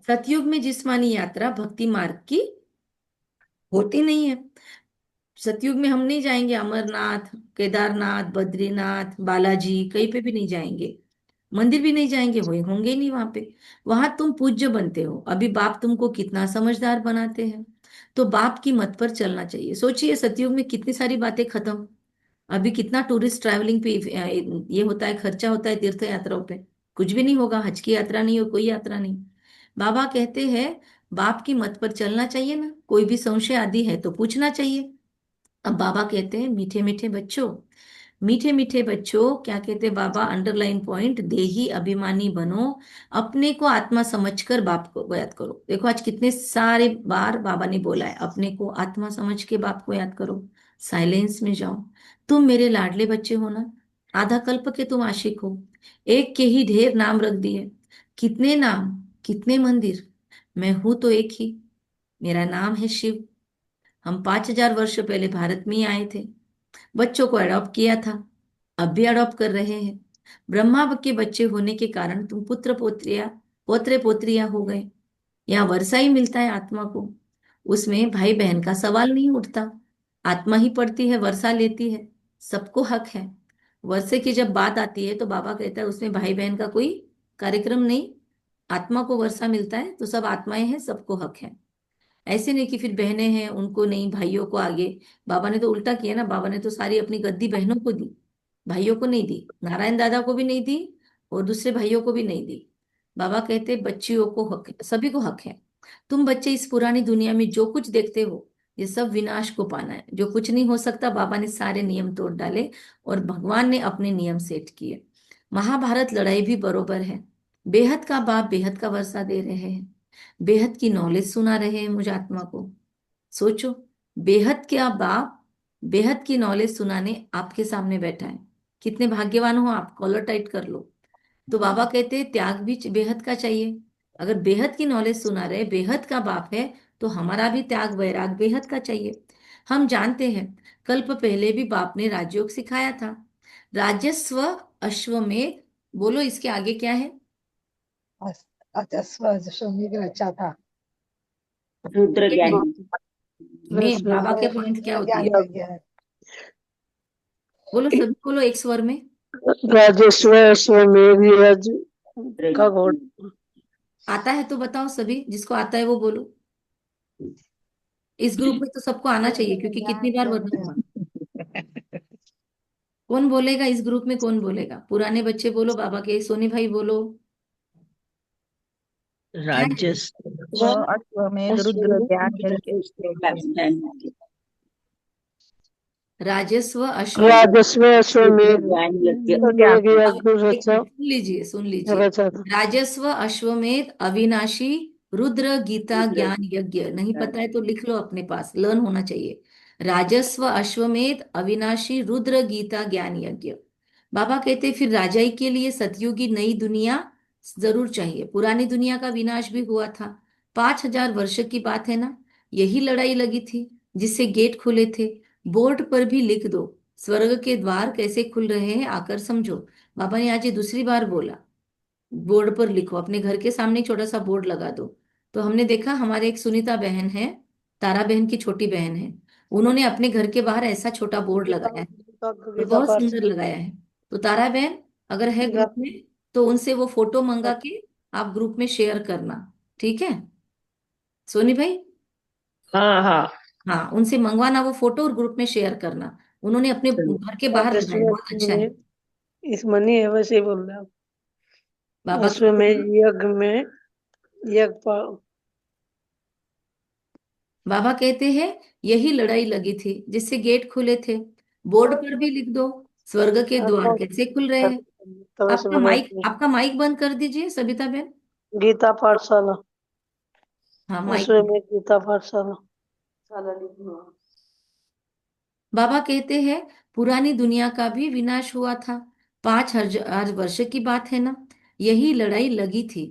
सतयुग में जिस्मानी यात्रा भक्ति मार्ग की होती नहीं है। सतयुग में हम नहीं जाएंगे अमरनाथ, केदारनाथ, बद्रीनाथ, बालाजी, कहीं पे भी नहीं जाएंगे, मंदिर भी नहीं जाएंगे, होंगे ही नहीं वहां पे। वहां तुम पूज्य बनते हो। अभी बाप तुमको कितना समझदार बनाते हैं, तो बाप की मत पर चलना चाहिए। सोचिए सतयुग में कितनी सारी बातें खत्म। अभी कितना टूरिस्ट ट्रैवलिंग पे ये होता है, खर्चा होता है तीर्थ यात्राओं पे। कुछ भी नहीं होगा, हज की यात्रा नहीं हो, कोई यात्रा नहीं। बाबा कहते हैं बाप की मत पर चलना चाहिए ना, कोई भी संशय आदि है तो पूछना चाहिए। अब बाबा कहते हैं मीठे मीठे बच्चों, मीठे मीठे बच्चों, क्या कहते हैं बाबा, अंडरलाइन पॉइंट, देही अभिमानी बनो, अपने को आत्मा समझकर बाप को याद करो। देखो आज कितने सारे बार बाबा ने बोला है अपने को आत्मा समझ के बाप को याद करो। साइलेंस में जाओ। तुम मेरे लाडले बच्चे हो ना, आधा कल्प के तुम आशिक हो। एक के ही ढेर नाम रख दिए, कितने नाम, कितने मंदिर। मैं हूं तो एक ही, मेरा नाम है शिव। हम 5,000 वर्ष पहले भारत में ही आए थे, बच्चों को अडॉप्ट किया था, अब भी अडॉप्ट कर रहे हैं। ब्रह्मा के बच्चे होने के कारण तुम पुत्र पोत्रिया, पोत्रे पोत्रिया हो गए। यहाँ वर्षा ही मिलता है आत्मा को, उसमें भाई बहन का सवाल नहीं उठता। आत्मा ही पढ़ती है, वर्षा लेती है, सबको हक है। वर्षे की जब बात आती है तो बाबा कहता है उसमें भाई बहन का कोई कार्यक्रम नहीं। आत्मा को वर्षा मिलता है तो सब आत्माएं हैं, सबको हक है। ऐसे नहीं कि फिर बहनें हैं उनको नहीं, भाइयों को आगे। बाबा ने तो उल्टा किया ना, बाबा ने तो सारी अपनी गद्दी बहनों को दी, भाइयों को नहीं दी। नारायण दादा को भी नहीं दी और दूसरे भाइयों को भी नहीं दी। बाबा कहते बच्चियों को हक है, सभी को हक है। तुम बच्चे इस पुरानी दुनिया में जो कुछ देखते हो ये सब विनाश को पाना है। जो कुछ नहीं हो सकता बाबा ने सारे नियम तोड़ डाले और भगवान ने अपने नियम सेट किए। महाभारत लड़ाई भी बरोबर है। बेहद का बाप बेहद का वर्षा दे रहे हैं, बेहद की नॉलेज सुना रहे हैं मुझ आत्मा को। सोचो, बेहद क्या बाप बेहद की नॉलेज सुनाने आपके सामने बैठा है। कितने भाग्यवान हो आप, कॉलर टाइट कर लो। तो बाबा कहते हैं त्याग भी बेहद का चाहिए। अगर बेहद की नॉलेज सुना रहे, बेहद का बाप है, तो हमारा भी त्याग वैराग बेहद का चाहिए। हम जानते हैं कल्प पहले भी बाप ने राजयोग सिखाया था। राजस्व अश्वमेध, बोलो इसके आगे क्या है। अच्छा स्वामी का अच्छा था। रुद्र एक ज्ञान। मिनट में बाबा के पॉइंट क्या होती है, बोलो सभी बोलो एक स्वर में। राजस्व अश्वमेध यज्ञ का घोड़। आता है तो बताओ, सभी जिसको आता है वो बोलो। इस ग्रुप में तो सबको आना चाहिए क्योंकि कितनी बार वर्णन हुआ। कौन बोलेगा इस ग्रुप में, कौन बोलेगा, पुराने बच्चे बोलो, बाबा के सोनी भाई बोलो। क्या है? राजस्व अश्वमेध रुद्र ज्ञान यज्ञ। राजस्व अश्वमेध, राजस्व अश्वमेध ज्ञान यज्ञ। यज्ञ रचा सुन लीजिए सुन लीजिए। रचा था। राजस्व अश्वमेध अविनाशी रुद्र गीता ज्ञान यज्ञ। नहीं पता है तो लिख लो अपने पास, लर्न होना चाहिए। राजस्व अश्वमेध अविनाशी रुद्र गीता ज्ञान यज्ञ। बाबा कहते फिर राजाई के लिए सतयुगी नई दुनिया जरूर चाहिए। पुरानी दुनिया का विनाश भी हुआ था, 5,000 वर्ष की बात है ना। यही लड़ाई लगी थी जिससे गेट खुले थे। बोर्ड पर भी लिख दो, स्वर्ग के द्वार कैसे खुल रहे हैं आकर समझो। बाबा ने आज ये दूसरी बार बोला, बोर्ड पर लिखो, अपने घर के सामने एक छोटा सा बोर्ड लगा दो। तो हमने देखा हमारे एक सुनीता बहन है, तारा बहन की छोटी बहन है, उन्होंने अपने घर के बाहर ऐसा छोटा बोर्ड लगाया है और गीता बहुत पाठ सुंदर लगाया है। तो तारा बहन अगर है ग्रुप में तो उनसे वो फोटो मंगा के आप ग्रुप में शेयर करना, ठीक है सोनी भाई। हाँ हाँ। हाँ उनसे मंगवाना वो फोटो और ग्रुप में शेयर करना। उन्होंने अपने घर के बाहर राजस्व लगाया, बहुत अच्छा है। अश्वमेध इस मनी है वैसे ही बोल रहे हैं आप। बाबा कहते अश्वमेध हैं, यज्ञ में यज्ञ बाबा कहते हैं यही लड़ाई लगी थी जिससे गेट खुले थे। बोर्ड पर भी लिख दो, स्वर्ग के द्वार कैसे खुल रहे हैं। तो वैसे आपका माइक बंद कर दीजिए सबिता बहन। गीता पाठशाला हाँ माइक। अश्वमेध गीता पाठशाला। बाबा कहते हैं पुरानी दुनिया का भी विनाश हुआ था, 5,000 वर्ष की बात है ना। यही लड़ाई लगी थी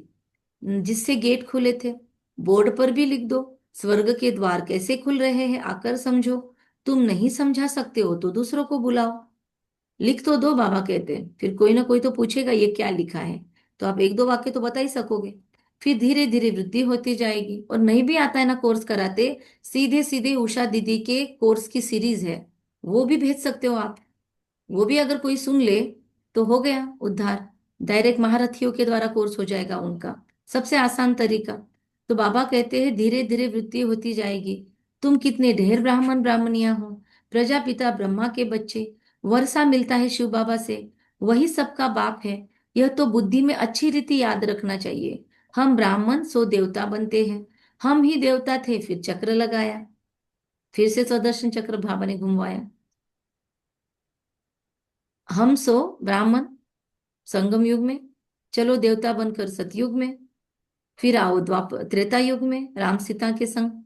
जिससे गेट खुले थे। बोर्ड पर भी लिख दो, स्वर्ग के द्वार कैसे खुल रहे हैं आकर समझो। तुम नहीं समझा सकते हो तो दूसरों को बुलाओ। लिख तो दो, बाबा कहते हैं, फिर कोई ना कोई तो पूछेगा ये क्या लिखा है, तो आप एक दो वाक्य तो बता ही सकोगे। फिर धीरे धीरे वृद्धि होती जाएगी। और नहीं भी आता है ना कोर्स कराते, सीधे सीधे उषा दीदी के कोर्स की सीरीज है, वो भी भेज सकते हो आप। वो भी अगर कोई सुन ले तो हो गया उद्धार। डायरेक्ट महारथियों के द्वारा कोर्स हो जाएगा उनका, सबसे आसान तरीका। तो बाबा कहते हैं धीरे धीरे वृद्धि होती जाएगी। तुम कितने ढेर ब्राह्मण ब्राह्मणियां हो, प्रजापिता ब्रह्मा के बच्चे, वर्षा मिलता है शिव बाबा से, वही सबका बाप है। यह तो बुद्धि में अच्छी रीति याद रखना चाहिए। हम ब्राह्मण सो देवता बनते हैं। हम ही देवता थे, फिर चक्र लगाया। फिर से सुदर्शन चक्र बाबा ने घुमवाया। हम सो ब्राह्मण संगम युग में, चलो देवता बनकर सतयुग में, फिर आओ द्वापर त्रेता युग में राम सीता के संग,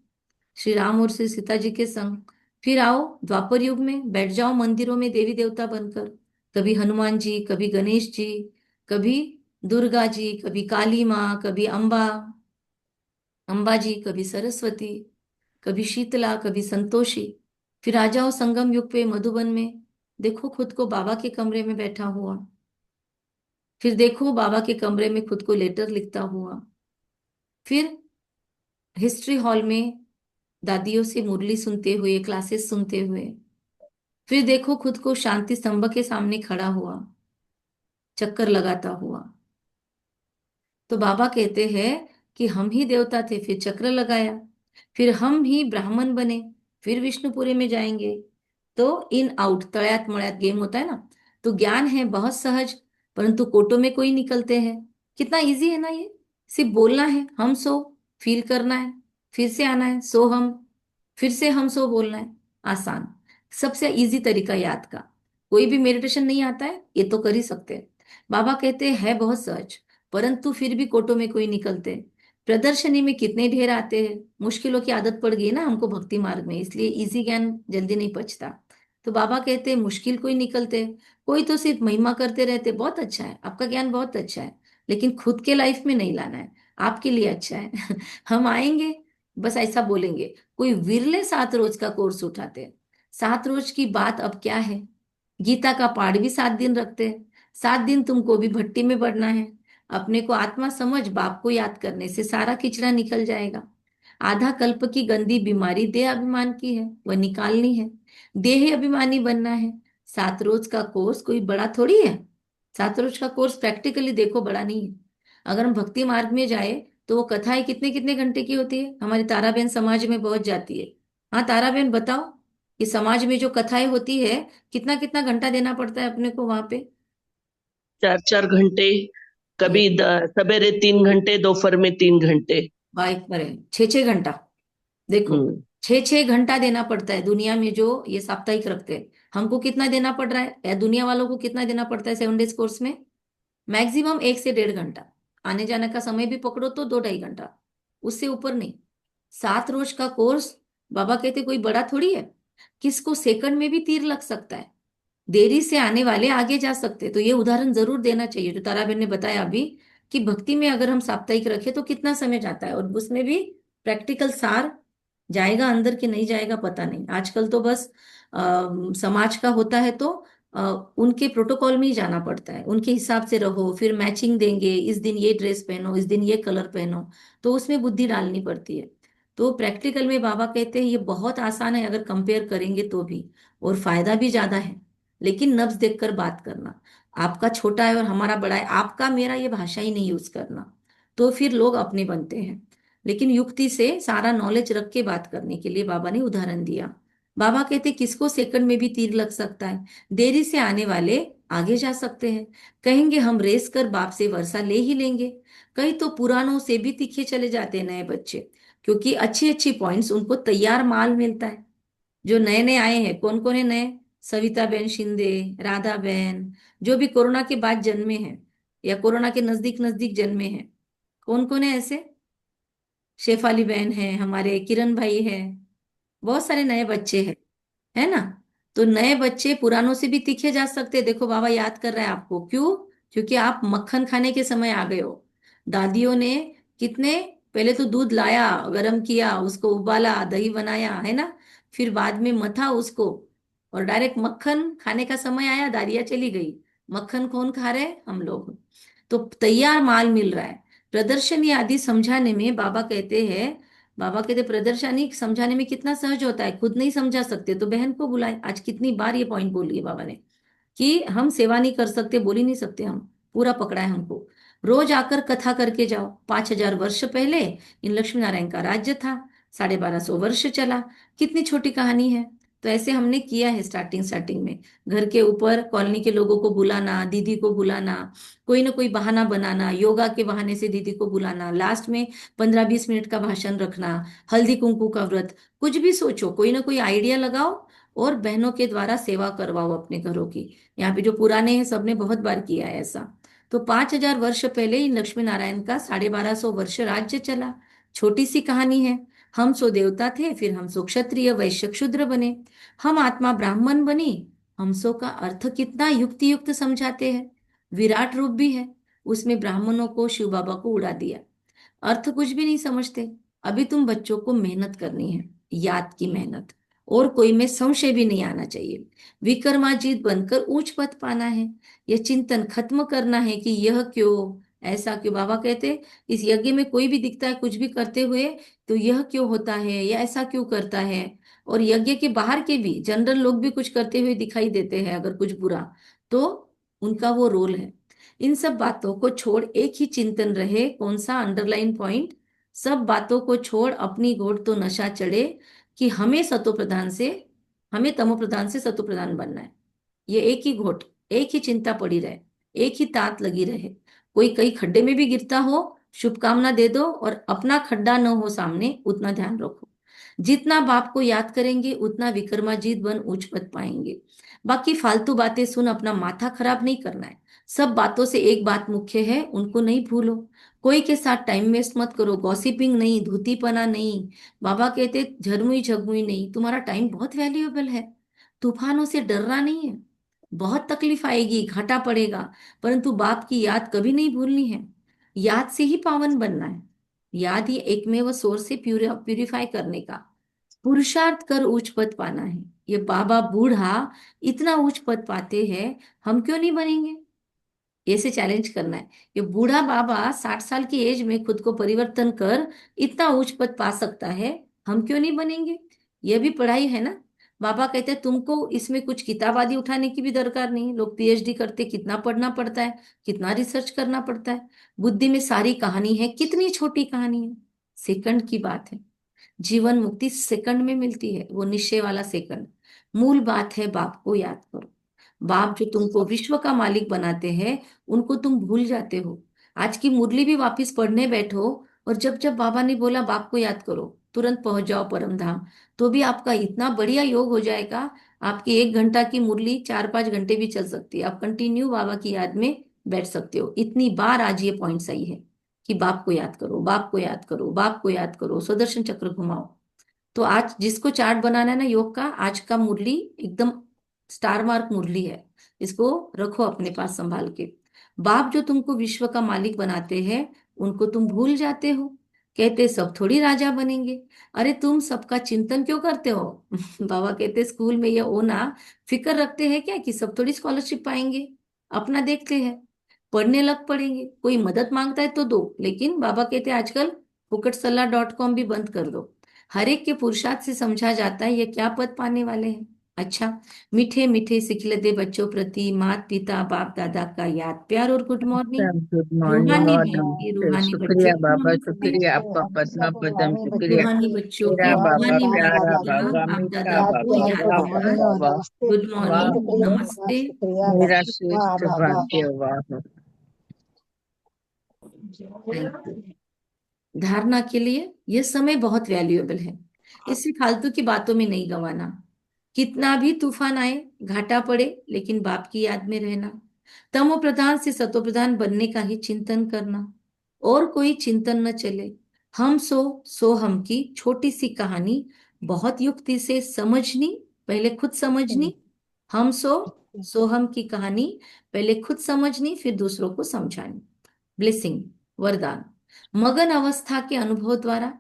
श्री राम और श्री सीता जी के संग। फिर आओ द्वापर युग में, बैठ जाओ मंदिरों में देवी देवता बनकर, कभी हनुमान जी, कभी गणेश जी, कभी दुर्गा जी, कभी काली माँ, कभी अम्बा जी, कभी सरस्वती, कभी शीतला, कभी संतोषी। फिर आ जाओ संगम युग पे मधुबन में, देखो खुद को बाबा के कमरे में बैठा हुआ। फिर देखो बाबा के कमरे में खुद को लेटर लिखता हुआ। फिर हिस्ट्री हॉल में दादियों से मुरली सुनते हुए, क्लासेस सुनते हुए। फिर देखो खुद को शांति स्तंभ के सामने खड़ा हुआ, चक्कर लगाता हुआ। तो बाबा कहते हैं कि हम ही देवता थे, फिर चक्र लगाया, फिर हम ही ब्राह्मण बने, फिर विष्णुपुरी में जाएंगे। तो इन आउट तड़यात मड़यात गेम होता है ना। तो ज्ञान है बहुत सहज, परंतु कोटों में कोई निकलते हैं। कितना इजी है ना ये। सिर्फ बोलना है हम सो, फील करना है, फिर से आना है सो हम, फिर से हम सो बोलना है। आसान, सबसे इजी तरीका याद का। कोई भी मेडिटेशन नहीं आता है ये तो कर ही सकते हैं। बाबा कहते हैं है बहुत सहज, परंतु फिर भी कोटों में कोई निकलते हैं। प्रदर्शनी में कितने ढेर आते हैं। मुश्किलों की आदत पड़ गई है ना हमको भक्ति मार्ग में, इसलिए इजी ज्ञान जल्दी नहीं पचता। तो बाबा कहते हैं मुश्किल कोई निकलते हैं। कोई तो सिर्फ महिमा करते रहते, बहुत अच्छा है आपका ज्ञान, बहुत अच्छा है, लेकिन खुद के लाइफ में नहीं लाना है। आपके लिए अच्छा है हम आएंगे, बस ऐसा बोलेंगे। कोई विरले 7 रोज का कोर्स उठाते हैं। 7 रोज की बात अब क्या है। गीता का पाठ भी 7 दिन रखते हैं। 7 दिन तुमको भी भट्टी में पड़ना है। अपने को आत्मा समझ, बाप को याद करने से सारा किचड़ा निकल जाएगा। आधा कल्प की गंदी बीमारी देह अभिमान की है, वह निकालनी है। देह अभिमानी बनना है। 7 रोज का कोर्स कोई बड़ा थोड़ी है। 7 रोज का कोर्स प्रैक्टिकली देखो बड़ा नहीं है। अगर हम भक्ति मार्ग में जाए तो वो कथाएं कितने कितने घंटे की होती है। हमारी तारा बहन समाज में बहुत जाती है। हाँ तारा बहन बताओ, कि समाज में जो कथाएं होती है कितना कितना घंटा देना पड़ता है अपने को वहां पे। 4-4 घंटे, ये कभी सवेरे 3 घंटे, दोपहर में 3 घंटे। बाइक पर है 6-6 घंटा। देखो हम्म। 6-6 घंटा देना पड़ता है दुनिया में जो ये साप्ताहिक रखते हैं। हमको कितना देना पड़ रहा है, या दुनिया वालों को कितना देना पड़ता है 7 डेज कोर्स में। मैक्सिमम 1 से 1.5 घंटा। आने जाने का समय भी पकड़ो तो 2-2.5 घंटा, उससे ऊपर नहीं। 7 रोज का कोर्स, बाबा कहते कोई बड़ा थोड़ी है। किसको सेकंड में भी तीर लग सकता है। देरी से आने वाले आगे जा सकते हैं। तो ये उदाहरण जरूर देना चाहिए जो ताराबेन ने बताया अभी, कि भक्ति में अगर हम साप्ताहिक रखें तो कितना समय जाता है, और उसमें भी प्रैक्टिकल सार जाएगा अंदर कि नहीं जाएगा पता नहीं। आजकल तो बस समाज का होता है तो अ, उनके प्रोटोकॉल में ही जाना पड़ता है, उनके हिसाब से रहो, फिर मैचिंग देंगे, इस दिन ये ड्रेस पहनो, इस दिन ये कलर पहनो, तो उसमें बुद्धि डालनी पड़ती है। तो प्रैक्टिकल में बाबा कहते हैं ये बहुत आसान है अगर कंपेयर करेंगे तो भी, और फायदा भी ज्यादा है। लेकिन नब्ज देखकर बात करना। आपका छोटा है और हमारा बड़ा है, आपका मेरा ये भाषा ही नहीं यूज करना, तो फिर लोग अपने बनते हैं। लेकिन युक्ति से सारा नॉलेज रख के बात करने के लिए बाबा ने उदाहरण दिया। बाबा कहते किसको सेकंड में भी तीर लग सकता है। देरी से आने वाले आगे जा सकते हैं। कहेंगे हम रेस कर बाप से वर्षा ले ही लेंगे। कई तो पुरानों से भी तीखे चले जाते हैं नए बच्चे, क्योंकि अच्छी अच्छी पॉइंट्स उनको तैयार माल मिलता है। जो नए नए आए हैं, कौन कौन है नए, सविता बहन शिंदे, राधा बहन, जो भी कोरोना के बाद जन्मे हैं या कोरोना के नजदीक नजदीक जन्मे हैं, कौन कौन है ऐसे। शेफाली बहन है, हमारे किरण भाई है, बहुत सारे नए बच्चे हैं, है ना। तो नए बच्चे पुरानों से भी तीखे जा सकते हैं। देखो बाबा याद कर रहा है आपको, क्यों, क्योंकि आप मक्खन खाने के समय आ गए हो। दादियों ने कितने पहले तो दूध लाया, गरम किया, उसको उबाला, दही बनाया, है ना, फिर बाद में मथा उसको, और डायरेक्ट मक्खन खाने का समय आया, दारिया चली गई, मक्खन कौन खा रहे? हम लोग। तो तैयार माल मिल रहा है। प्रदर्शनी आदि समझाने में बाबा कहते प्रदर्शनी समझाने में कितना सहज होता है, खुद नहीं समझा सकते तो बहन को बुलाए। आज कितनी बार ये पॉइंट बोल लिया बाबा ने कि हम सेवा नहीं कर सकते, बोल ही नहीं सकते, हम पूरा पकड़ा है हमको। रोज आकर कथा करके जाओ। 5,000 वर्ष पहले इन लक्ष्मी नारायण का राज्य था, 1250 वर्ष चला। कितनी छोटी कहानी है। तो ऐसे हमने किया है स्टार्टिंग स्टार्टिंग में। घर के ऊपर कॉलोनी के लोगों को बुलाना, दीदी को बुलाना, कोई ना कोई बहाना बनाना, योगा के बहाने से दीदी को बुलाना, लास्ट में 15-20 मिनट का भाषण रखना, हल्दी कुंकू का व्रत, कुछ भी सोचो, कोई ना कोई आइडिया लगाओ और बहनों के द्वारा सेवा करवाओ अपने घरों की। यहाँ पे जो पुराने हैं सबने बहुत बार किया है ऐसा। तो 5,000 वर्ष पहले इन लक्ष्मी नारायण का 1250 वर्ष राज्य चला। छोटी सी कहानी है। हम सो देवता थे, फिर हम सो क्षत्रिय वैश्य शूद्र बने, हम आत्मा ब्राह्मण बनी। हम सो का अर्थ कितना युक्ति युक्त समझाते हैं। विराट रूप भी है, उसमें ब्राह्मणों को, शिव बाबा को उड़ा दिया। अर्थ कुछ भी नहीं समझते। अभी तुम बच्चों को मेहनत करनी है, याद की मेहनत, और कोई में संशय भी नहीं आना चाहिए। विक्रमाजीत बनकर उच्च पद पाना है। यह चिंतन खत्म करना है कि यह क्यों, ऐसा क्यों। बाबा कहते इस यज्ञ में कोई भी दिखता है कुछ भी करते हुए तो यह क्यों होता है, या ऐसा क्यों करता है। और यज्ञ के बाहर के भी जनरल लोग भी कुछ करते हुए दिखाई देते हैं, अगर कुछ बुरा तो उनका वो रोल है। इन सब बातों को छोड़ एक ही चिंतन रहे। कौन सा? Underline point. सब बातों को छोड़ अपनी घोड़ तो नशा चढ़े कि हमें तमो प्रधान से सतो प्रधान बनना है। ये एक ही घोट, एक ही चिंता पड़ी रहे, एक ही तात लगी रहे। कोई कई खड्डे में भी गिरता हो, शुभकामना दे दो, और अपना खड्डा न हो सामने, उतना ध्यान रखो। जितना बाप को याद करेंगे उतना विक्रमाजीत बन उच्च पद पाएंगे। बाकी फालतू बातें सुन अपना माथा खराब नहीं करना है। सब बातों से एक बात मुख्य है, उनको नहीं भूलो। कोई के साथ टाइम वेस्ट मत करो, गॉसिपिंग नहीं, धूतीपना नहीं। बाबा कहते झरमुई झगमुई नहीं। तुम्हारा टाइम बहुत वैल्यूएबल है। तूफानों से डरना नहीं है। बहुत तकलीफ आएगी, घाटा पड़ेगा, परंतु बाप की याद कभी नहीं भूलनी है। याद से ही पावन बनना है। याद ही एकमेव सोर्स से प्यूरिफाई करने का। पुरुषार्थ कर उच्च पद पाना है। ये बाबा बूढ़ा इतना उच्च पद पाते हैं, हम क्यों नहीं बनेंगे? ऐसे चैलेंज करना है। ये बूढ़ा बाबा 60 साल की एज में खुद को परिवर्तन कर इतना उच्च पद पा सकता है, हम क्यों नहीं बनेंगे? यह भी पढ़ाई है ना। बाबा कहते हैं तुमको इसमें कुछ किताब आदि उठाने की भी दरकार नहीं। लोग पीएचडी करते, कितना पढ़ना पड़ता है, कितना रिसर्च करना पड़ता है। बुद्धि में सारी कहानी है। कितनी छोटी कहानी है, सेकंड की बात है। जीवन मुक्ति सेकंड में मिलती है, वो निश्चय वाला सेकंड। मूल बात है बाप को याद करो। बाप जो तुमको विश्व का मालिक बनाते हैं उनको तुम भूल जाते हो। आज की मुरली भी वापस पढ़ने बैठो, और जब जब बाबा ने बोला बाप को याद करो, तुरंत पहुंच जाओ परम धाम, तो भी आपका इतना बढ़िया योग हो जाएगा। आपकी 1 घंटा की मुरली 4-5 घंटे भी चल सकती है। आप कंटिन्यू बाबा की याद में बैठ सकते हो। इतनी बार आज ये पॉइंट सही है कि बाप को याद करो, बाप को याद करो, बाप को याद करो, सुदर्शन चक्र घुमाओ। तो आज जिसको चार्ट बनाना है ना योग का, आज का मुरली एकदम स्टार मार्क मुरली है। इसको रखो अपने पास संभाल के। बाप जो तुमको विश्व का मालिक बनाते हैं उनको तुम भूल जाते हो। कहते सब थोड़ी राजा बनेंगे। अरे तुम सबका चिंतन क्यों करते हो? बाबा कहते स्कूल में ये होना, फिक्र रखते हैं क्या कि सब थोड़ी स्कॉलरशिप पाएंगे? अपना देखते हैं, पढ़ने लग पड़ेंगे। कोई मदद मांगता है तो दो, लेकिन बाबा कहते आजकल फुकटसल्ला.com भी बंद कर दो। हर एक के पुरुषार्थ से समझा जाता है ये क्या पद पाने वाले हैं। अच्छा, मीठे मीठे सिखलते बच्चों प्रति माता पिता बाप दादा का याद प्यार और गुड मॉर्निंग। गुड मॉर्निंग रूहानी और बहन, नमस्ते। रूहानी बच्चे शुक्रिया को बाबा, नमस्ते। शुक्रिया नमस्ते आपका पद्मा सबको, पदम, रूहानी शुक्रिया बच्चों रूहानी को बच्चों मेरा को, बाबा, रूहानी शुक्रिया माता प्यारा बाबा पिता जी। बाबा, बाप मीठा दादा को बाबा, याद याद को वाह प्यार वाह मॉर्निंग और वाह नमस्ते। गुड वाह, मॉर्निंग शुक्रिया बाबा, नमस्ते। शुक्रिया मेरा बाबा, वाह श्रेष्ठ बाबा। भाग्य, वाह। Thank you. धारणा के लिए यह समय बहुत वैल्यूएबल है। इसे फालतू की बातों में नहीं गंवाना। कितना भी तूफान आए, घाटा पड़े, लेकिन बाप की याद में रहना। तमो प्रधान से सतो प्रधान बनने का ही चिंतन करना, और कोई चिंतन न चले। हम सो हम की छोटी सी कहानी बहुत युक्ति से समझनी, पहले खुद समझनी। हम सो हम की कहानी पहले खुद समझनी, फिर दूसरों को समझानी। ब्लेसिंग, वरदान। मगन अवस्था के अनुभव द्वारा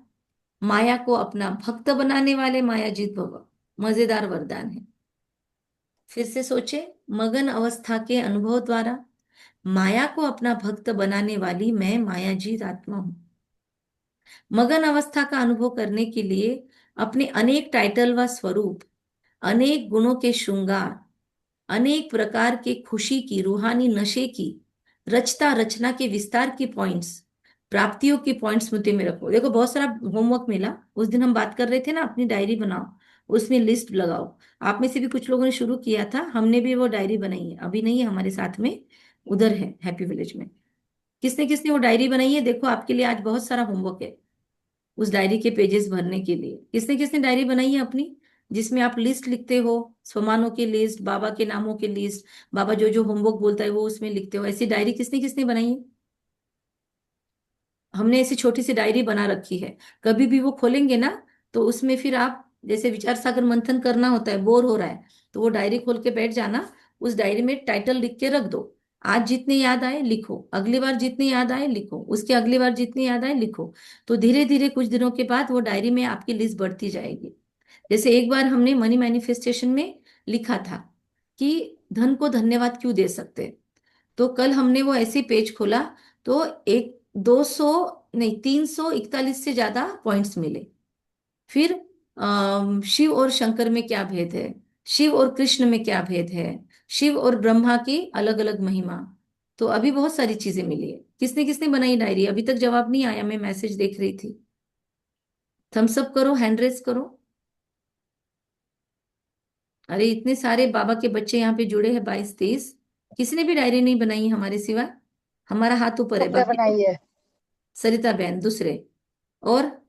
माया को अपना भक्त बनाने वाले मायाजीत भव। मजेदार वरदान है। फिर से सोचे, मगन अवस्था के अनुभव द्वारा माया को अपना भक्त बनाने वाली मैं मायाजीत आत्मा हूं। मगन अवस्था का अनुभव करने के लिए अपने अनेक टाइटल व स्वरूप, अनेक गुणों के श्रृंगार, अनेक प्रकार के खुशी की रूहानी नशे की रचता रचना के विस्तार की पॉइंट्स, प्राप्तियों की पॉइंट्स स्मृति में रखो। देखो बहुत सारा होमवर्क मिला, उस दिन हम बात कर रहे थे ना, अपनी डायरी बनाओ, उसमें लिस्ट लगाओ। आप में से भी कुछ लोगों ने शुरू किया था, हमने भी वो डायरी बनाई है, अभी नहीं है हमारे साथ में, उधर है हैप्पी विलेज में। किसने किसने वो डायरी बनाई है? देखो आपके लिए आज बहुत सारा होमवर्क है उस डायरी के पेजेस भरने के लिए। किसने किसने डायरी बनाई है अपनी, जिसमें आप लिस्ट लिखते हो, स्वमानों की लिस्ट, बाबा के नामों की लिस्ट, बाबा जो जो होमवर्क बोलता है वो उसमें लिखते हो, ऐसी डायरी किसने किसने बनाई है? हमने ऐसी छोटी सी डायरी बना रखी है। कभी भी वो खोलेंगे ना, तो उसमें फिर आप जैसे विचार सागर मंथन करना होता है, बोर हो रहा है, तो वो डायरी खोल के बैठ जाना, उस डायरी में टाइटल लिख के रख दो। आज जितने याद आए लिखो, अगली बार जितने याद आए लिखो, उसके अगली बार जितने याद आए लिखो। तो धीरे धीरे कुछ दिनों के बाद वो डायरी में आपकी लिस्ट बढ़ती जाएगी। जैसे एक बार हमने मनी मैनिफेस्टेशन में लिखा था कि धन को धन्यवाद क्यों दे सकते हैं। तो कल हमने वो ऐसे पेज खोला, तो एक 200 नहीं 341 से ज्यादा पॉइंट्स मिले। फिर शिव और शंकर में क्या भेद है, शिव और कृष्ण में क्या भेद है, शिव और ब्रह्मा की अलग अलग महिमा। तो अभी बहुत सारी चीजें मिली है। किसने किसने बनाई डायरी? अभी तक जवाब नहीं आया, मैं मैसेज देख रही थी। थम्स अप करो, हैंड रेस करो। अरे इतने सारे बाबा के बच्चे यहाँ पे जुड़े हैं, 22-23। किसी ने भी डायरी नहीं बनाई है हमारे सिवा? हमारा हाथ ऊपर है, सबने बाकी तो बनाई है। सरिता बहन दूसरे, और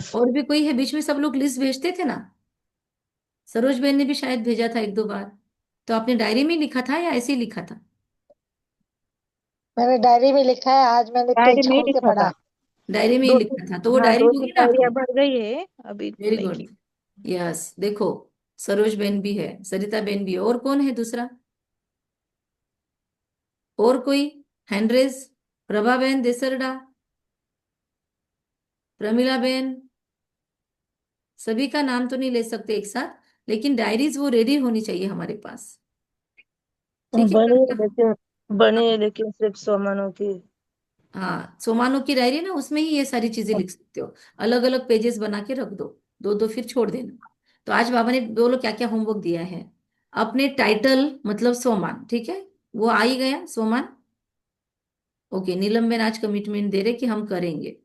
और भी कोई है बीच में? सब लोग लिस्ट भेजते थे ना, सरोज बहन ने भी शायद भेजा था एक दो बार। तो आपने डायरी में लिखा था या ऐसे ही लिखा था? मैंने डायरी में लिखा है, आज मैंने डायरी पेज में ही खोल के लिखा पढ़ा। था। डायरी में ही दो लिखा था, तो वो हाँ, डायरी 2-3 होगी ना डायरियां आपकी। भर गई है, अभी वेरी नहीं गुड। की। यस, देखो सरोज बहन भी है, सरिता बहन भी है, और कौन है दूसरा? और कोई? हैंड्रेस, प्रभा बहन देसरडा, प्रमिला बहन, सभी का नाम तो नहीं ले सकते एक साथ, लेकिन डायरीज वो रेडी होनी चाहिए हमारे पास। ठीक है बने कविता? लेकिन बने हाँ लेकिन सिर्फ सोमानों की। हाँ, सोमानो की डायरी ना, उसमें ही ये सारी चीजें लिख सकते हो। अलग अलग पेजेस बना के रख दो, दो दो फिर छोड़ देना। तो आज बाबा ने बोलो क्या क्या होमवर्क दिया है। अपने टाइटल मतलब सोमान, ठीक है, वो आ ही गया सोमान। ओके, नीलम बेन आज कमिटमेंट दे रहे कि हम करेंगे।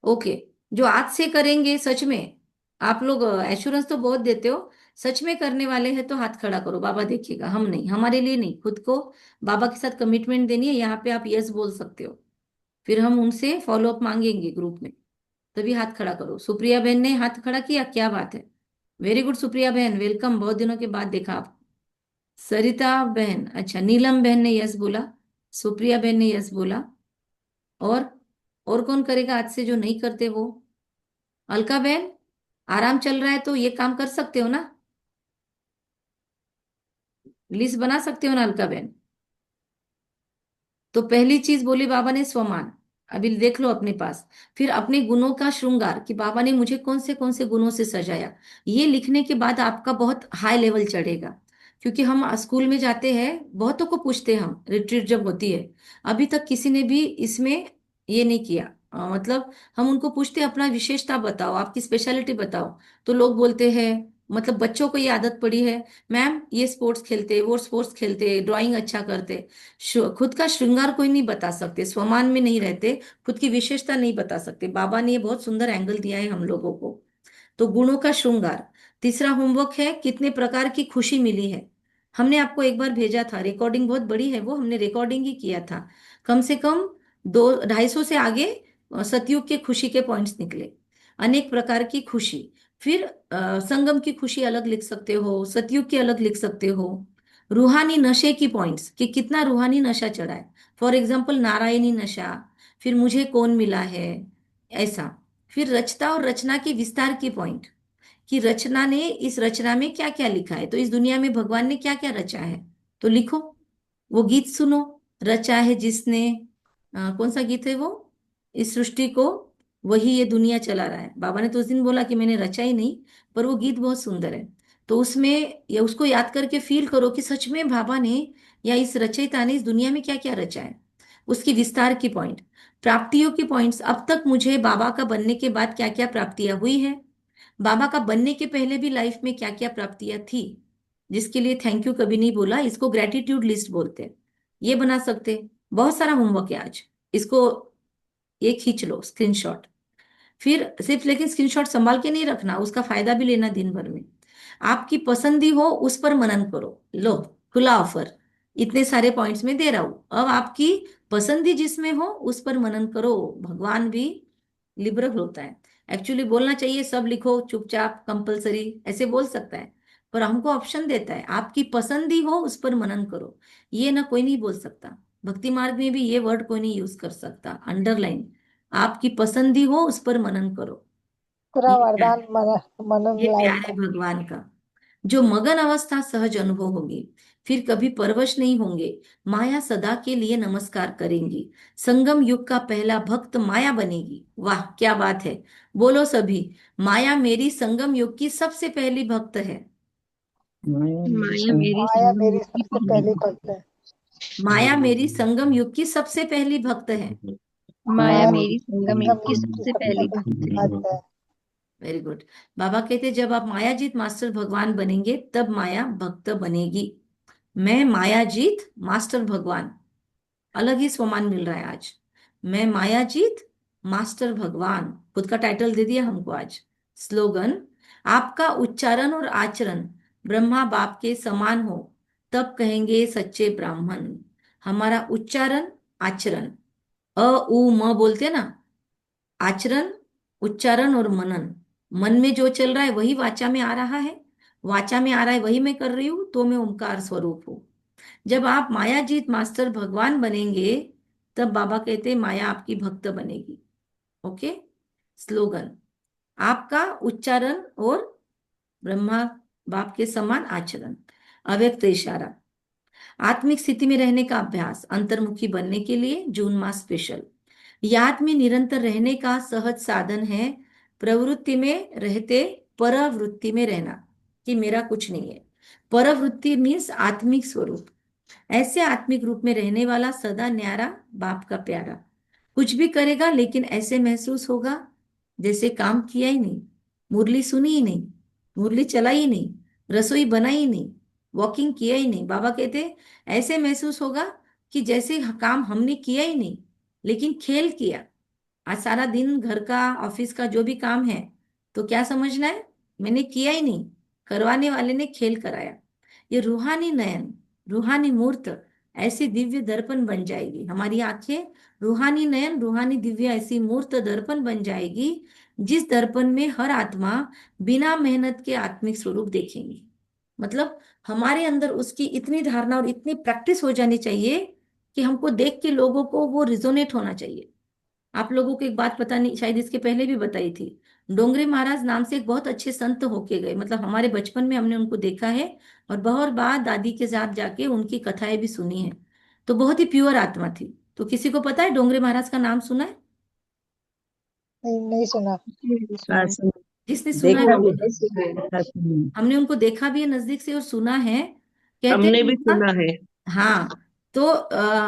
ओके, जो आज से करेंगे सच में, आप लोग एश्योरेंस तो बहुत देते हो, सच में करने वाले हैं तो हाथ खड़ा करो, बाबा देखिएगा। हम नहीं, हमारे लिए नहीं, खुद को बाबा के साथ कमिटमेंट देनी है। यहाँ पे आप यस बोल सकते हो, फिर हम उनसे फॉलो अप मांगेंगे ग्रुप में। तभी हाथ खड़ा करो। सुप्रिया बहन ने हाथ खड़ा किया, क्या बात है, वेरी गुड सुप्रिया बहन, वेलकम, बहुत दिनों के बाद देखा आप। सरिता बहन, अच्छा नीलम बहन ने यस बोला, सुप्रिया बहन ने यस बोला। और और कौन करेगा आज से जो नहीं करते वो? अलका बहन, आराम चल रहा है तो ये काम कर सकते हो ना, लिस्ट बना सकते हो ना अलका बहन? तो पहली चीज बोली बाबा ने स्वमान, अभी देख लो अपने पास। फिर अपने गुणों का श्रृंगार, कि बाबा ने मुझे कौन से गुणों से सजाया। ये लिखने के बाद आपका बहुत हाई लेवल चढ़ेगा। क्योंकि हम स्कूल में जाते हैं, बहुतों को पूछते हैं हम, रिट्रीट जब होती है, अभी तक किसी ने भी इसमें ये नहीं किया। मतलब हम उनको पूछते हैं अपना विशेषता बताओ, आपकी स्पेशलिटी बताओ। तो लोग बोलते हैं, मतलब बच्चों को ये आदत पड़ी है, मैम ये स्पोर्ट्स खेलते, वो स्पोर्ट्स खेलते, ड्राइंग अच्छा करते। खुद का श्रृंगार कोई नहीं बता सकते, स्वमान में नहीं रहते, खुद की विशेषता नहीं बता सकते। बाबा ने ये बहुत सुंदर एंगल दिया है हम लोगों को। तो गुणों का श्रृंगार। तीसरा होमवर्क है, कितने प्रकार की खुशी मिली है। हमने आपको एक बार भेजा था, रिकॉर्डिंग बहुत बड़ी है, वो हमने रिकॉर्डिंग ही किया था। कम से कम 200-250 से आगे सतयुग के खुशी के पॉइंट्स निकले। अनेक प्रकार की खुशी। फिर संगम की खुशी अलग लिख सकते हो, सतयुग की अलग लिख सकते हो। रूहानी नशे की पॉइंट्स, कि कितना रूहानी नशा चढ़ा है। फॉर एग्जाम्पल नारायणी नशा, फिर मुझे कौन मिला है, ऐसा। फिर रचता और रचना की विस्तार की पॉइंट, कि रचना ने इस रचना में क्या क्या लिखा है, तो इस दुनिया में भगवान ने क्या क्या रचा है, तो लिखो। वो गीत सुनो, रचा है जिसने, कौन सा गीत है वो, इस सृष्टि को, वही ये दुनिया चला रहा है। बाबा ने तो उस दिन बोला कि मैंने रचा ही नहीं, पर वो गीत बहुत सुंदर है। तो उसमें या उसको याद करके फील करो कि सच में बाबा ने या इस रचयिता ने इस दुनिया में क्या क्या रचा है, उसकी विस्तार की पॉइंट, प्राप्तियों की पॉइंट्स। अब तक मुझे बाबा का बनने के बाद क्या क्या प्राप्तियां हुई है, बाबा का बनने के पहले भी लाइफ में क्या क्या प्राप्तियां थी, जिसके लिए थैंक यू कभी नहीं बोला, इसको ग्रेटिट्यूड लिस्ट बोलते हैं। ये बना सकते हैं। बहुत सारा होमवर्क है आज, इसको ये खींच लो स्क्रीनशॉट। फिर सिर्फ लेकिन स्क्रीनशॉट संभाल के नहीं रखना, उसका फायदा भी लेना दिन भर में। आपकी पसंदी हो उस पर मनन करो। लो, खुला ऑफर, इतने सारे पॉइंट्स में दे रहा हूं, अब आपकी पसंदी जिसमें हो उस पर मनन करो। भगवान भी लिबरल होता है। एक्चुअली बोलना चाहिए सब लिखो चुपचाप कंपलसरी, ऐसे बोल सकता है, पर हमको ऑप्शन देता है आपकी पसंदी हो उस पर मनन करो। ये ना कोई नहीं बोल सकता, भक्ति मार्ग में भी ये वर्ड कोई नहीं यूज कर सकता, अंडरलाइन। आपकी पसंदी हो उस पर मनन करो। पूरा ये प्यार, वरदान मनन ये प्यार लाइन है है। भगवान का। जो मगन अवस्था सहज अनुभव होगी, फिर कभी परवश नहीं होंगे, माया सदा के लिए नमस्कार करेंगी। संगम युग का पहला भक्त माया बनेगी। वाह क्या बात है, बोलो सभी, माया मेरी संगम युग की सबसे पहली भक्त है। माया मेरी माया संगम मेरी युग की सबसे पहली पहली भक्त भक्त है। माया मेरी संगम युग की सबसे पहली भक्त है। माया माया मेरी संगम युग संगम की युग की सबसे सबसे पहली पहली भक्त है। भक्त है। Very good. बाबा कहते जब आप मायाजीत मास्टर भगवान बनेंगे तब माया भक्त बनेगी। मैं मायाजीत मास्टर भगवान, अलग ही सम्मान मिल रहा है आज। मैं मायाजीत मास्टर भगवान, खुद का टाइटल दे दिया हमको आज। स्लोगन, आपका उच्चारण और आचरण ब्रह्मा बाप के समान हो तब कहेंगे सच्चे ब्राह्मण। हमारा उच्चारण आचरण, अ उ म बोलते ना, आचरण उच्चारण और मनन, मन में जो चल रहा है वही वाचा में आ रहा है, वाचा में आ रहा है वही मैं कर रही हूं, तो मैं ओंकार स्वरूप हूँ। जब आप मायाजीत मास्टर भगवान बनेंगे तब बाबा कहते हैं माया आपकी भक्त बनेगी। ओके। स्लोगन, आपका उच्चारण और ब्रह्मा बाप के समान आचरण। अव्यक्त इशारा, आत्मिक स्थिति में रहने का अभ्यास अंतर्मुखी बनने के लिए जून मास स्पेशल। याद में निरंतर रहने का सहज साधन है प्रवृत्ति में रहते परवृत्ति में रहना, कि मेरा कुछ नहीं है। परवृत्ति मीन्स आत्मिक स्वरूप। ऐसे आत्मिक रूप में रहने वाला सदा न्यारा बाप का प्यारा। कुछ भी करेगा लेकिन ऐसे महसूस होगा जैसे काम किया ही नहीं, मुरली सुनी ही नहीं, मुरली चलाई ही नहीं, रसोई बनाई ही नहीं, वॉकिंग किया ही नहीं। बाबा कहते ऐसे महसूस होगा कि जैसे काम हमने किया ही नहीं, लेकिन खेल किया। आज सारा दिन घर का ऑफिस का जो भी काम है, तो क्या समझना है, मैंने किया ही नहीं, करवाने वाले ने खेल कराया। ये रूहानी नयन, रूहानी मूर्त, ऐसी दिव्य दर्पण बन जाएगी हमारी आंखें। रूहानी नयन रूहानी दिव्य ऐसी मूर्त दर्पण बन जाएगी, जिस दर्पण में हर आत्मा बिना मेहनत के आत्मिक स्वरूप देखेंगी। मतलब हमारे अंदर उसकी इतनी धारणा और इतनी प्रैक्टिस हो जानी चाहिए कि हमको देख के लोगों को वो रिजोनेट होना चाहिए। आप लोगों को एक बात पता नहीं, शायद इसके पहले भी बताई थी, डोंगरे महाराज नाम से एक बहुत अच्छे संत होके गए, मतलब हमारे बचपन में हमने उनको देखा है, और बहुत बार दादी के साथ जाके उनकी कथाएं भी सुनी है। तो बहुत ही प्योर आत्मा थी। तो किसी को पता है डोंगरे महाराज का नाम सुना है? नहीं, नहीं सुना। मैंने सुना है। जिसने सुना है देखा वो भी बोले। है। हमने उनको देखा भी है नजदीक से और सुना है। कहते हमने हैं भी उनका, सुना है। हाँ, तो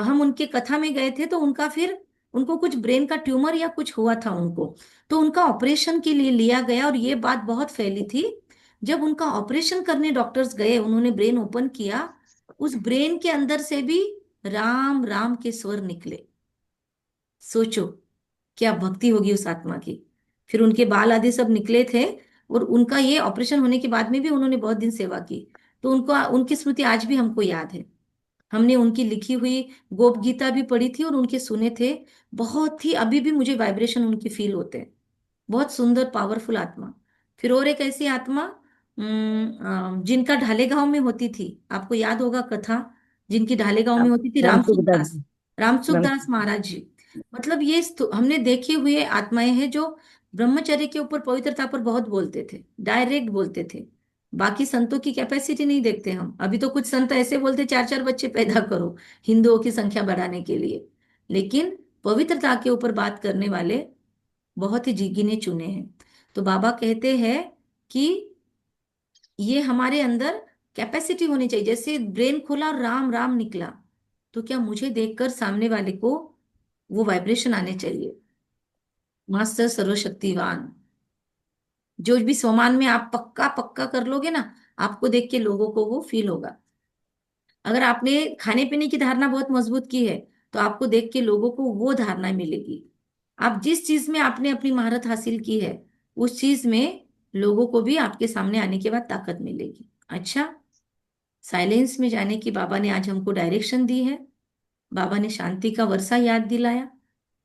हम उनके कथा में गए थे, तो उनका फिर उनको कुछ ब्रेन का ट्यूमर या कुछ हुआ था उनको, तो उनका ऑपरेशन के लिए लिया गया, और ये बात बहुत फैली थी। जब उनका ऑपरेशन करने डॉक्टर्स गए, उन्होंने ब्रेन ओपन किया, उस ब्रेन के अंदर से भी राम राम के स्वर निकले। सोचो क्या भक्ति होगी उस आत्मा की। फिर उनके बाल आदि सब निकले थे, और उनका ये ऑपरेशन होने के बाद में भी उन्होंने बहुत दिन सेवा की। तो उनको उनकी स्मृति आज भी हमको याद है। हमने उनकी लिखी हुई गोप गीता भी पढ़ी थी और उनके सुने थे। बहुत ही अभी भी मुझे वाइब्रेशन उनकी फील होते हैं। बहुत सुंदर पावरफुल आत्मा। फिर और एक ऐसी आत्मा जिनका ढालेगांव में होती थी, आपको याद होगा कथा, जिनकी ढालेगांव में होती थी, रामसुख रामसुखदास दास, रामसुख राम दास महाराज जी। मतलब ये हमने देखे हुए आत्माएं हैं जो ब्रह्मचर्य के ऊपर पवित्रता पर बहुत बोलते थे, डायरेक्ट बोलते थे। बाकी संतों की कैपेसिटी नहीं देखते हम। अभी तो कुछ संत ऐसे बोलते चार चार बच्चे पैदा करो हिंदुओं की संख्या बढ़ाने के लिए, लेकिन पवित्रता के ऊपर बात करने वाले बहुत ही गिने चुने हैं। तो बाबा कहते हैं कि ये हमारे अंदर कैपेसिटी होनी चाहिए। जैसे ब्रेन खोला और राम राम निकला, तो क्या मुझे देखकर सामने वाले को वो वाइब्रेशन आने चाहिए। मास्टर सर्वशक्तिवान, जो भी स्वमान में आप पक्का पक्का कर लोगे ना, आपको देख के लोगों को वो फील होगा। अगर आपने खाने पीने की धारणा बहुत मजबूत की है, तो आपको देख के लोगों को वो धारणा मिलेगी। आप जिस चीज में आपने अपनी महारत हासिल की है, उस चीज में लोगों को भी आपके सामने आने के बाद ताकत मिलेगी। अच्छा, साइलेंस में जाने की बाबा ने आज हमको डायरेक्शन दी है। बाबा ने शांति का वर्षा याद दिलाया,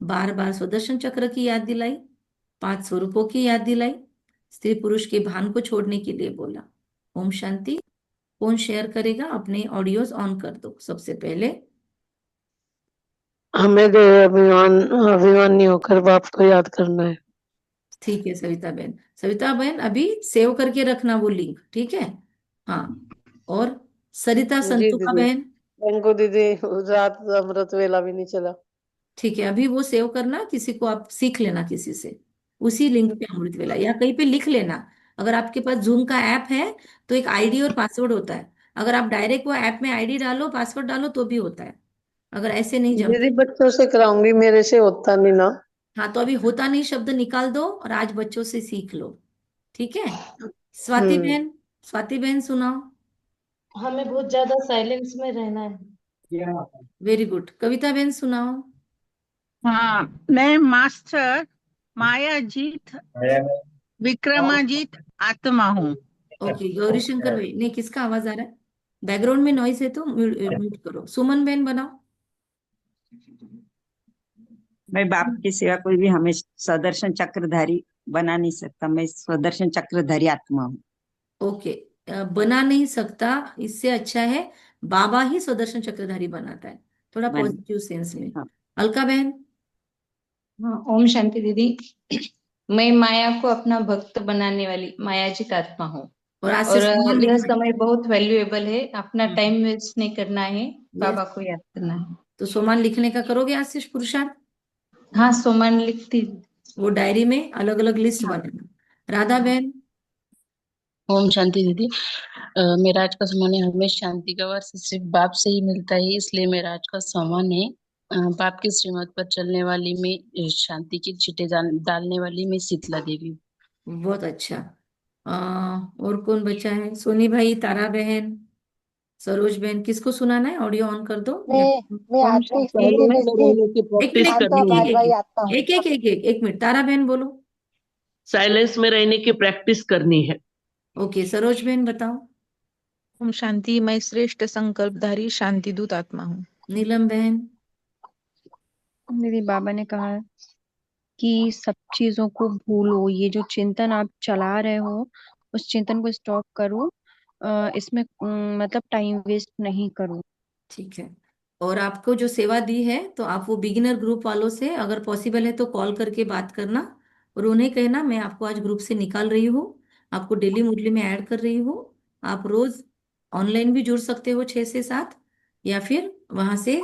बार बार सुदर्शन चक्र की याद दिलाई, 5 स्वरूपों की याद दिलाई, स्त्री पुरुष के भान को छोड़ने के लिए बोला। ओम शांति। कौन शेयर करेगा? अपने ऑडियोज ऑन कर दो सबसे पहले। हमें दे अभिमान, अभिमान नहीं होकर बाप को याद करना है। ठीक है सविता बहन, सविता बहन अभी सेव करके रखना वो लिंक, ठीक है? हाँ। और सरिता जी संतुका दीदी, बहन, उनको दीदी रात अमृत वेला भी नहीं चला। ठीक है, अभी वो सेव करना, किसी को आप सीख लेना किसी से, उसी लिंक पे अमृत वेला या कहीं पे लिख लेना। अगर आपके पास जूम का ऐप है तो एक आईडी और पासवर्ड होता है। अगर आप डायरेक्ट वो ऐप में आईडी डालो, पासवर्ड डालो तो भी होता है। अगर ऐसे नहीं दीदी जमता, बच्चों से कराऊंगी, मेरे से होता नहीं ना। हाँ, तो अभी होता नहीं शब्द निकाल दो और आज बच्चों से सीख लो, ठीक है? स्वाति हम्म। बहन, स्वाति बहन सुनाओ। हमें बहुत ज्यादा साइलेंस में रहना है। Very good. कविता बहन सुनाओ। हाँ, मैं मास्टर मायाजीत विक्रमाजीत आत्मा हूँ। ओके, गौरी शंकर भाई नहीं, किसका आवाज आ रहा है? बैकग्राउंड में नॉइज है तो म्यूट करो। सुमन बहन बनाओ। मैं बाप की सेवा कोई भी हमें सुदर्शन चक्रधारी बना नहीं सकता। मैं सुदर्शन चक्रधारी आत्मा हूँ। ओके, बना नहीं सकता, इससे अच्छा है बाबा ही सुदर्शन चक्रधारी बनाता है, थोड़ा बन पॉजिटिव सेंस में। हाँ। अलका बहन। हाँ, ओम शांति दीदी। मैं माया को अपना भक्त बनाने वाली मायाजित आत्मा हूँ। और आज से और सम्मान यह लिखना समय बहुत वैल्यूएबल है, अपना है। टाइम वेस्ट नहीं करना है, यस, बाबा को याद करना है। तो सम्मान लिखने का करोगे आज से पुरुषार्थ। हाँ, सोमान लिखती। वो डायरी में अलग अलग लिस्ट हाँ। बनाना। राधा बहन। ओम शांति दीदी। मेरा आज का सामान है, हमें शांति का वार सिर्फ बाप से ही मिलता है, इसलिए मेरा आज का सामान है बाप की श्रीमत पर चलने वाली मैं, शांति की छींटे डालने वाली मैं शीतला देवी हूँ। बहुत अच्छा। और कौन बचा है? सोनी भाई, तारा बहन, सरोज बहन, किसको सुनाना है? ऑडियो ऑन कर दो या मैं ओम आत्मिक शांति स्थिति में साइलेंस में स्थित रहने की एक मिनट, प्रैक्टिस एक शांत मिनट, और करनी एक है। बारवाही एक आत्मा हूँ। एक एक एक एक एक मिनट, तारा बहन बोलो। साइलेंस में रहने की प्रैक्टिस करनी है। ओके, सरोज बहन बताओ। ओम शांति, मैं श्रेष्ठ संकल्पधारी शांतिदूत आत्मा हूँ। नीलम बहन। दीदी, बाबा ने कहा कि सब चीजों को भूलो, ये जो चिंतन आप चला रहे हो उस चिंतन को स्टॉप करो। इसमें मतलब टाइम वेस्ट नहीं करो। ठीक है। और आपको जो सेवा दी है, तो आप वो बिगिनर ग्रुप वालों से अगर पॉसिबल है तो कॉल करके बात करना, और उन्हें कहना मैं आपको आज ग्रुप से निकाल रही हूँ, आपको डेली मुरली में ऐड कर रही हूँ। आप रोज ऑनलाइन भी जुड़ सकते हो 6 से 7, या फिर वहां से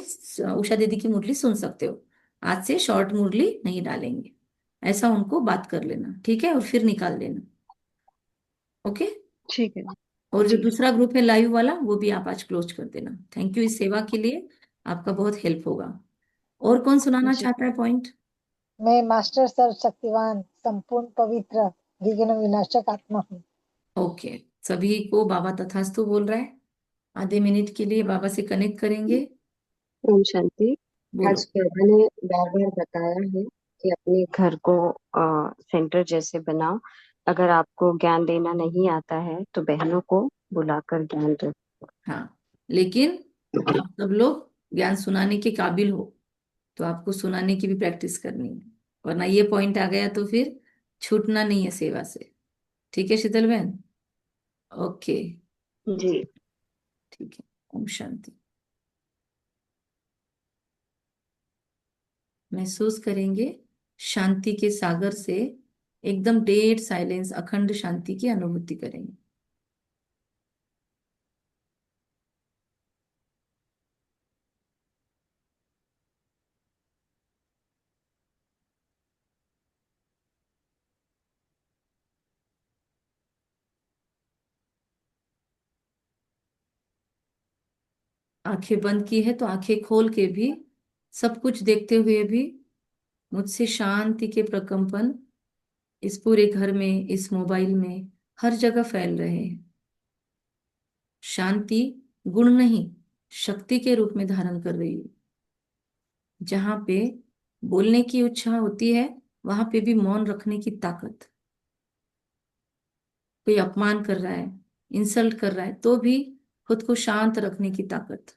उषा दीदी की मुरली सुन सकते हो। आज से शॉर्ट मुरली नहीं डालेंगे, ऐसा उनको बात कर लेना, ठीक है? और फिर निकाल देना। ओके। ठीक है और जो जी। दूसरा ग्रुप है लाइव वाला, वो भी आप आज क्लोज कर देना। थैंक यू इस सेवा के लिए, आपका बहुत हेल्प होगा। और कौन सुनाना जी चाहता है पॉइंट? मैं मास्टर सर्वशक्तिवान संपूर्ण पवित्र विघ्न विनाशक आत्मा हूँ। ओके, सभी को बाबा तथास्तु बोल रहा है। आधे मिनट के लिए बाबा से कनेक्ट करेंगे। ओम शांति। बोलो। आज बाबा ने बार बार बताया है कि अपने घर को सेंटर जैसे बनाओ। अगर आपको ज्ञान देना नहीं आता है तो बहनों को बुलाकर ज्ञान दो। हाँ, लेकिन आप सब लोग ज्ञान सुनाने के काबिल हो, तो आपको सुनाने की भी प्रैक्टिस करनी है, वरना ये पॉइंट आ गया तो फिर छूटना नहीं है सेवा से। ठीक है शीतल बहन? ओके, जी। ठीक है। ओम शांति। महसूस करेंगे शांति के सागर से, एकदम डेड साइलेंस, अखंड शांति की अनुभूति करेंगे। आंखें बंद की है तो आंखें खोल के भी, सब कुछ देखते हुए भी मुझसे शांति के प्रकंपन इस पूरे घर में, इस मोबाइल में, हर जगह फैल रहे हैं। शांति गुण नहीं, शक्ति के रूप में धारण कर रही है। जहां पे बोलने की इच्छा होती है वहां पे भी मौन रखने की ताकत। कोई अपमान कर रहा है, इंसल्ट कर रहा है, तो भी खुद को शांत रखने की ताकत।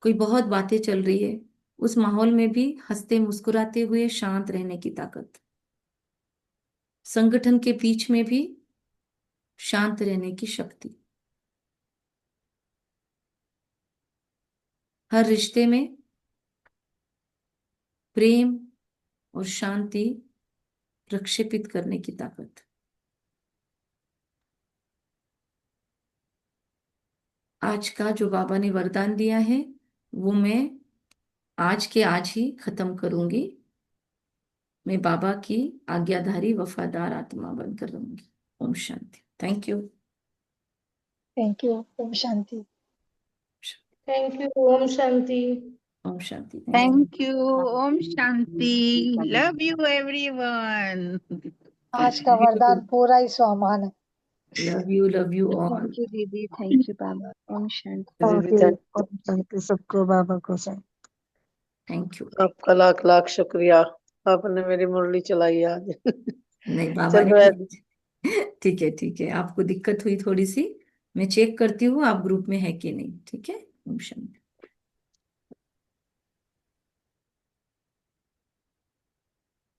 कोई बहुत बातें चल रही है, उस माहौल में भी हंसते मुस्कुराते हुए शांत रहने की ताकत। संगठन के बीच में भी शांत रहने की शक्ति। हर रिश्ते में प्रेम और शांति प्रक्षेपित करने की ताकत। आज का जो बाबा ने वरदान दिया है वो मैं आज के आज ही खत्म करूंगी। मैं बाबा की आज्ञाधारी वफादार आत्मा बनकर रहूंगी। ओम शांति। Thank you. Thank you. ओम शांति। Thank you. ओम शांति। ओम शांति। Thank you. ओम शांति। Love you everyone. आज का वरदान पूरा ही स्वामान है। Love you all. Thank you दीदी, थैंक यू बाबा। ओम शांति। Thank you. ओम शांति सबको, बाबा को शांति। Thank you. आपका लाख लाख शुक्रिया, आपने मेरी मुरली चलाई आज। नहीं बाबा चलो ने ठीक है ठीक है, आपको दिक्कत हुई थोड़ी सी, मैं चेक करती हूँ आप ग्रुप में है कि नहीं। ठीक है। ओम शांति।